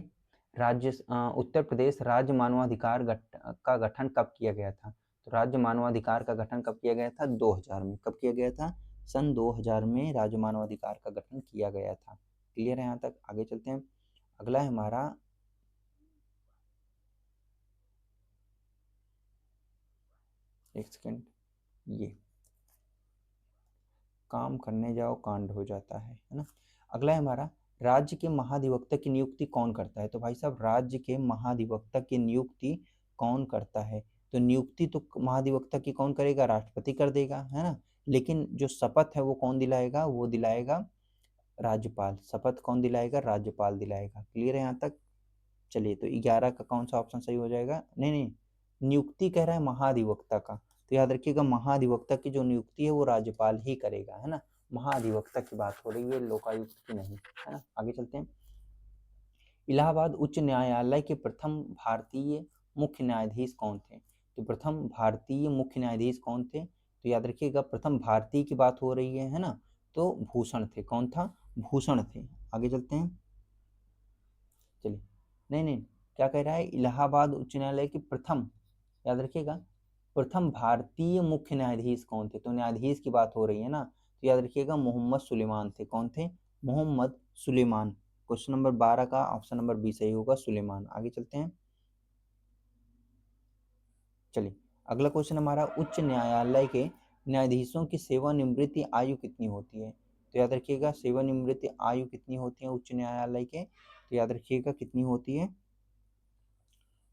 उत्तर प्रदेश राज्य मानवाधिकार का गठन कब किया गया था। तो राज्य मानवाधिकार का गठन कब किया गया था, 2000 में। कब किया गया था, सन 2000 में राज्य मानवाधिकार का गठन किया गया था। क्लियर है यहाँ तक। आगे चलते हैं, अगला है हमारा एक सेकेंड, ये काम करने जाओ कांड हो जाता है ना। अगला है हमारा राज्य के महाधिवक्ता की नियुक्ति कौन करता है। तो भाई साहब राज्य के महाधिवक्ता की नियुक्ति कौन करता है। तो नियुक्ति तो महाधिवक्ता की कौन करेगा, राष्ट्रपति कर देगा, है ना। लेकिन जो शपथ है वो कौन दिलाएगा, वो दिलाएगा राज्यपाल। शपथ कौन दिलाएगा, राज्यपाल दिलाएगा। क्लियर है यहाँ तक। चलिए, तो 11 का कौन सा ऑप्शन सही हो जाएगा, नहीं नहीं, नियुक्ति कह रहा है महाधिवक्ता का, तो याद रखिएगा महाधिवक्ता की जो नियुक्ति है वो राज्यपाल ही करेगा, है ना। महाधिवक्ता की बात हो रही है, लोकायुक्त की नहीं, है ना। आगे चलते हैं, इलाहाबाद उच्च न्यायालय के प्रथम भारतीय मुख्य न्यायाधीश कौन थे। तो प्रथम भारतीय मुख्य न्यायाधीश कौन थे, तो याद रखिएगा प्रथम भारतीय की बात हो रही है ना। तो भूषण थे। कौन था, भूषण थे। आगे चलते हैं, चलिए, नहीं नहीं, क्या कह रहा है, इलाहाबाद उच्च न्यायालय की प्रथम, याद रखिएगा प्रथम भारतीय मुख्य न्यायाधीश कौन थे। तो न्यायाधीश की बात हो रही है ना, तो याद रखिएगा मोहम्मद सुलेमान थे। कौन थे, मोहम्मद सुलेमान। क्वेश्चन नंबर 12 का ऑप्शन नंबर बी सही होगा, सुलेमान। आगे चलते हैं, चलिए, अगला क्वेश्चन हमारा, उच्च न्यायालय के न्यायाधीशों की सेवानिवृत्ति आयु कितनी होती है। तो याद रखिएगा सेवानिवृत्ति आयु कितनी होती है उच्च न्यायालय के, तो याद रखिएगा कितनी होती है,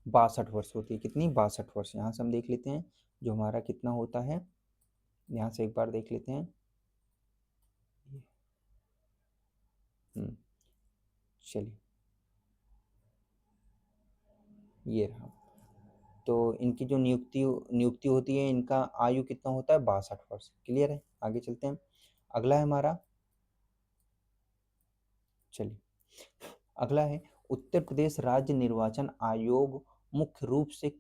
62 वर्ष होती है। कितनी, 62 वर्ष। यहाँ से हम देख लेते हैं जो हमारा कितना होता है, यहाँ से एक बार देख लेते हैं। चलिए, ये रहा। तो इनकी जो नियुक्ति होती है, इनका आयु कितना होता है, 62 वर्ष। क्लियर है। आगे चलते हैं, अगला है हमारा, चलिए, अगला है उत्तर प्रदेश राज्य निर्वाचन आयोग मुख्य रूप से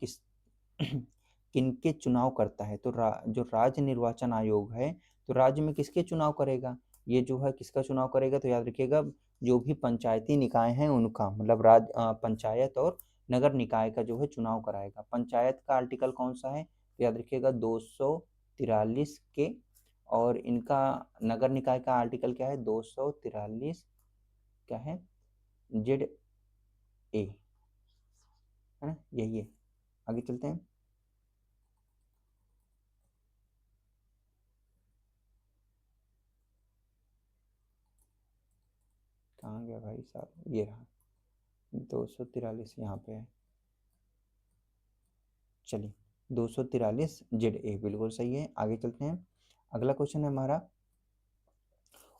किनके चुनाव करता है। तो जो राज्य निर्वाचन आयोग है, तो राज्य में किसके चुनाव करेगा, ये जो है किसका चुनाव करेगा। तो याद रखिएगा जो भी पंचायती निकाय हैं उनका, मतलब पंचायत और नगर निकाय का जो है चुनाव कराएगा। पंचायत का आर्टिकल कौन सा है, तो याद रखिएगा 243 के, और इनका नगर निकाय का आर्टिकल क्या है, 243 क्या है, जेड ए, है ना, यही है। आगे चलते हैं, कहाँ गया भाई साहब, ये रहा, 243 यहाँ पे है। चलिए, 243 जेड ए बिल्कुल सही है। आगे चलते हैं, अगला क्वेश्चन है हमारा,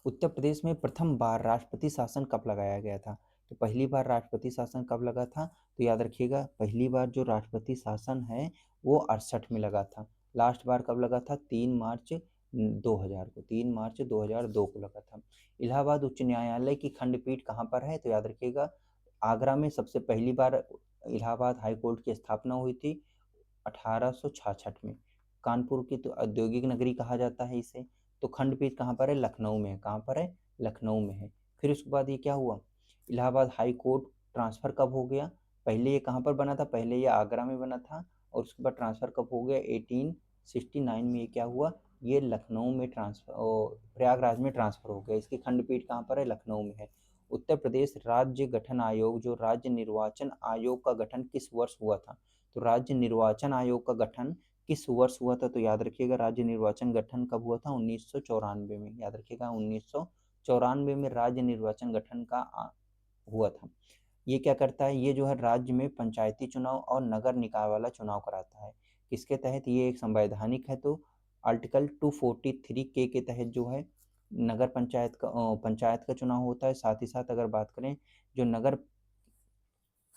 उत्तर प्रदेश में प्रथम बार राष्ट्रपति शासन कब लगाया गया था। तो पहली बार राष्ट्रपति शासन कब लगा था, तो याद रखिएगा पहली बार जो राष्ट्रपति शासन है वो 68 में लगा था। लास्ट बार कब लगा था, 3 मार्च 2000 को, 3 मार्च 2002 को लगा था। इलाहाबाद उच्च न्यायालय की खंडपीठ कहाँ पर है, तो याद रखिएगा आगरा में सबसे पहली बार इलाहाबाद हाई कोर्ट की स्थापना हुई थी 1866 में। कानपुर की तो औद्योगिक नगरी कहा जाता है इसे। तो खंडपीठ कहाँ पर है, लखनऊ में है। कहाँ पर है, लखनऊ में है। फिर उसके बाद ये क्या हुआ, इलाहाबाद हाई कोर्ट ट्रांसफ़र कब हो गया, पहले ये कहाँ पर बना था, पहले ये आगरा में बना था, और उसके बाद ट्रांसफ़र कब हो गया, 1869 में ये क्या हुआ, ये लखनऊ में ट्रांसफ़र, प्रयागराज में ट्रांसफ़र हो गया। इसकी खंडपीठ कहाँ पर है, लखनऊ में है। उत्तर प्रदेश राज्य गठन आयोग, जो राज्य निर्वाचन आयोग का गठन किस वर्ष हुआ था, तो राज्य निर्वाचन आयोग का गठन किस वर्ष हुआ था, तो याद रखिएगा राज्य निर्वाचन गठन कब हुआ था, 1994 में। याद रखिएगा 1994 में राज्य निर्वाचन गठन का हुआ था। ये क्या करता है, ये जो है राज्य में पंचायती चुनाव और नगर निकाय वाला चुनाव कराता है। किसके तहत, ये एक संवैधानिक है, तो आर्टिकल 243 के तहत जो है नगर पंचायत का चुनाव होता है। साथ ही साथ अगर बात करें जो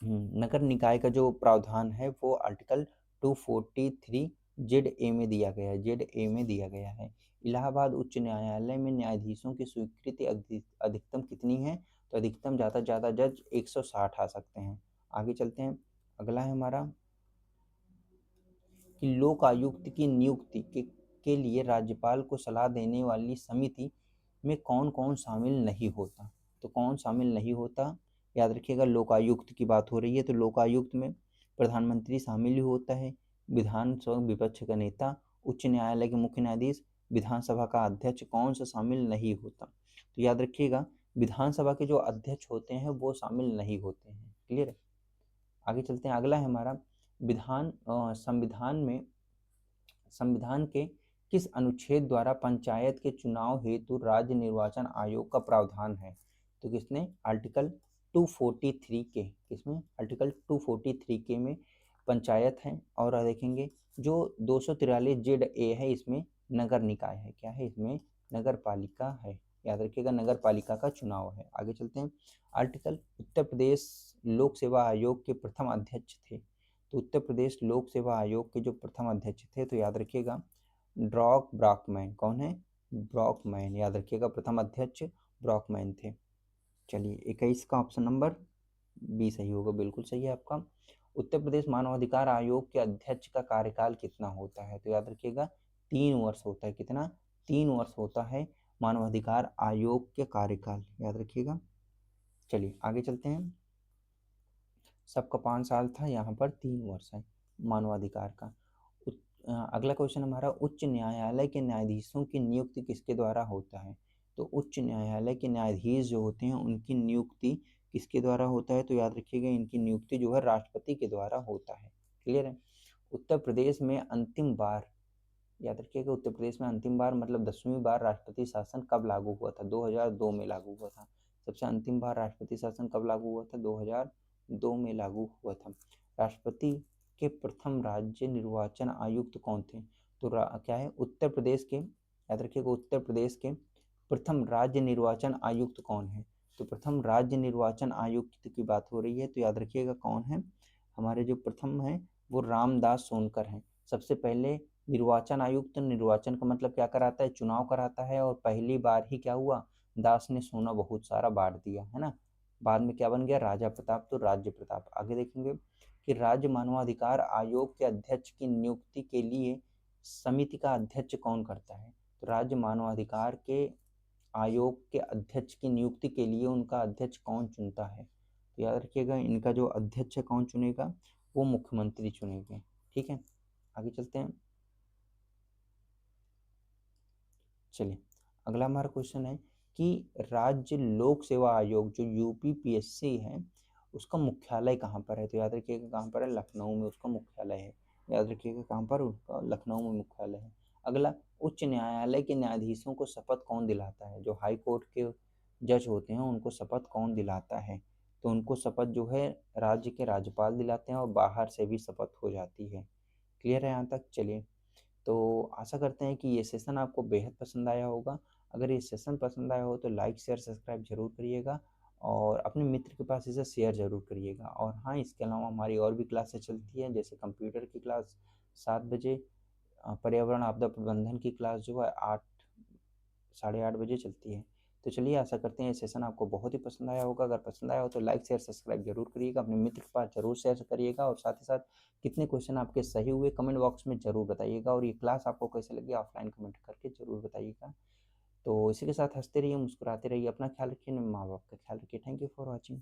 नगर निकाय का जो प्रावधान है वो आर्टिकल 243 जेड ए में दिया गया है, जेड ए में दिया गया है। इलाहाबाद उच्च न्यायालय में न्यायाधीशों की स्वीकृति अधिकतम कितनी है, तो अधिकतम ज़्यादा से ज़्यादा जज 160 आ सकते हैं। आगे चलते हैं, अगला है हमारा कि लोक आयुक्त की नियुक्ति के लिए राज्यपाल को सलाह देने वाली समिति में कौन कौन शामिल नहीं होता, तो कौन शामिल नहीं होता, याद रखिएगा लोकायुक्त की बात हो रही है। तो लोकायुक्त में प्रधानमंत्री शामिल होता है, विधानसभा विपक्ष का नेता, उच्च न्यायालय के मुख्य न्यायाधीश, विधानसभा का अध्यक्ष, कौन सा शामिल नहीं होता, तो याद रखिएगा विधानसभा के जो अध्यक्ष होते हैं वो शामिल नहीं होते हैं। क्लियर है, आगे चलते हैं, अगला है हमारा संविधान के किस अनुच्छेद द्वारा पंचायत के चुनाव हेतु राज्य निर्वाचन आयोग का प्रावधान है, तो किसने, आर्टिकल 243 के, किसमें, आर्टिकल 243 के में पंचायत है। और देखेंगे जो 243 जेड ए है इसमें नगर निकाय है, क्या है इसमें, नगर पालिका है। याद रखिएगा नगर पालिका का चुनाव है। आगे चलते हैं, आर्टिकल उत्तर प्रदेश लोक सेवा आयोग के प्रथम अध्यक्ष थे, तो उत्तर प्रदेश लोक सेवा आयोग के जो प्रथम अध्यक्ष थे, तो याद रखिएगा ड्रॉक ब्रॉकमैन, कौन है, ब्रॉकमैन, याद रखिएगा प्रथम अध्यक्ष ब्रॉकमैन थे। चलिए 21 का ऑप्शन नंबर बी सही होगा, बिल्कुल सही है आपका। उत्तर प्रदेश मानवाधिकार आयोग के अध्यक्ष का कार्यकाल कितना होता है, तो याद रखिएगा 3 वर्ष होता है, कितना, 3 वर्ष होता है मानवाधिकार आयोग के कार्यकाल, याद रखिएगा। चलिए आगे चलते हैं, सबका 5 साल था, यहाँ पर 3 वर्ष है मानवाधिकार का। अगला क्वेश्चन हमारा, उच्च न्यायालय के न्यायाधीशों की नियुक्ति किसके द्वारा होता है, तो उच्च न्यायालय के न्यायाधीश जो होते हैं उनकी नियुक्ति किसके द्वारा होता है, तो याद रखिएगा इनकी नियुक्ति जो है राष्ट्रपति के द्वारा होता है। क्लियर है, उत्तर प्रदेश में अंतिम बार, याद रखिएगा उत्तर प्रदेश में अंतिम बार मतलब 10वीं बार राष्ट्रपति शासन कब लागू हुआ था, 2002 में लागू हुआ था। सबसे अंतिम बार राष्ट्रपति शासन कब लागू हुआ था, 2002 में लागू हुआ था। राष्ट्रपति के प्रथम राज्य निर्वाचन आयुक्त कौन थे, तो क्या है, उत्तर प्रदेश के, याद रखिएगा उत्तर प्रदेश के प्रथम राज्य निर्वाचन आयुक्त कौन है, तो प्रथम राज्य निर्वाचन आयुक्त की बात हो रही है, तो याद रखिएगा कौन है, हमारे जो प्रथम है वो रामदास सोनकर हैं। सबसे पहले निर्वाचन आयुक्त, निर्वाचन का मतलब क्या कराता है, चुनाव कराता है, और पहली बार ही क्या हुआ, दास ने सोना बहुत सारा बांट दिया है ना, बाद में क्या बन गया, राजा प्रताप, तो राज्य प्रताप। आगे देखेंगे कि राज्य मानवाधिकार आयोग के अध्यक्ष की नियुक्ति के लिए समिति का अध्यक्ष कौन करता है, तो राज्य मानवाधिकार के आयोग के अध्यक्ष की नियुक्ति के लिए उनका अध्यक्ष कौन चुनता है, तो याद रखिएगा इनका जो अध्यक्ष कौन चुनेगा, वो मुख्यमंत्री चुनेंगे। ठीक है, आगे चलते हैं, चलिए अगला हमारा क्वेश्चन है कि राज्य लोक सेवा आयोग जो यूपीपीएससी है उसका मुख्यालय कहाँ पर है, तो याद रखिएगा कहाँ पर है, लखनऊ में उसका मुख्यालय है। याद रखिएगा कहाँ पर, उसका लखनऊ में मुख्यालय है। अगला, उच्च न्यायालय के न्यायाधीशों को शपथ कौन दिलाता है, जो हाई कोर्ट के जज होते हैं उनको शपथ कौन दिलाता है, तो उनको शपथ जो है राज्य के राज्यपाल दिलाते हैं, और बाहर से भी शपथ हो जाती है। क्लियर है यहाँ तक, चलिए तो आशा करते हैं कि ये सेशन आपको बेहद पसंद आया होगा। अगर ये सेशन पसंद आया हो तो लाइक शेयर सब्सक्राइब जरूर करिएगा, और अपने मित्र के पास इसे शेयर जरूर करिएगा। और हाँ, इसके अलावा हमारी और भी क्लासेस चलती हैं, जैसे कंप्यूटर की क्लास 7 बजे, पर्यावरण आपदा प्रबंधन की क्लास जो है 8 साढ़े 8 बजे चलती है। तो चलिए आशा करते हैं ये सेशन आपको बहुत ही पसंद आया होगा। अगर पसंद आया हो तो लाइक, शेयर, सब्सक्राइब ज़रूर करिएगा। अपने मित्र के पास ज़रूर शेयर करिएगा और साथ ही साथ कितने क्वेश्चन आपके सही हुए कमेंट बॉक्स में ज़रूर बताइएगा और ये क्लास आपको कैसे लगी ऑफलाइन कमेंट करके ज़रूर बताइएगा। तो इसी के साथ हँसते रहिए, मुस्कुराते रहिए, अपना ख्याल रखिए, माँ-बाप का ख्याल रखिए। Thank you for watching.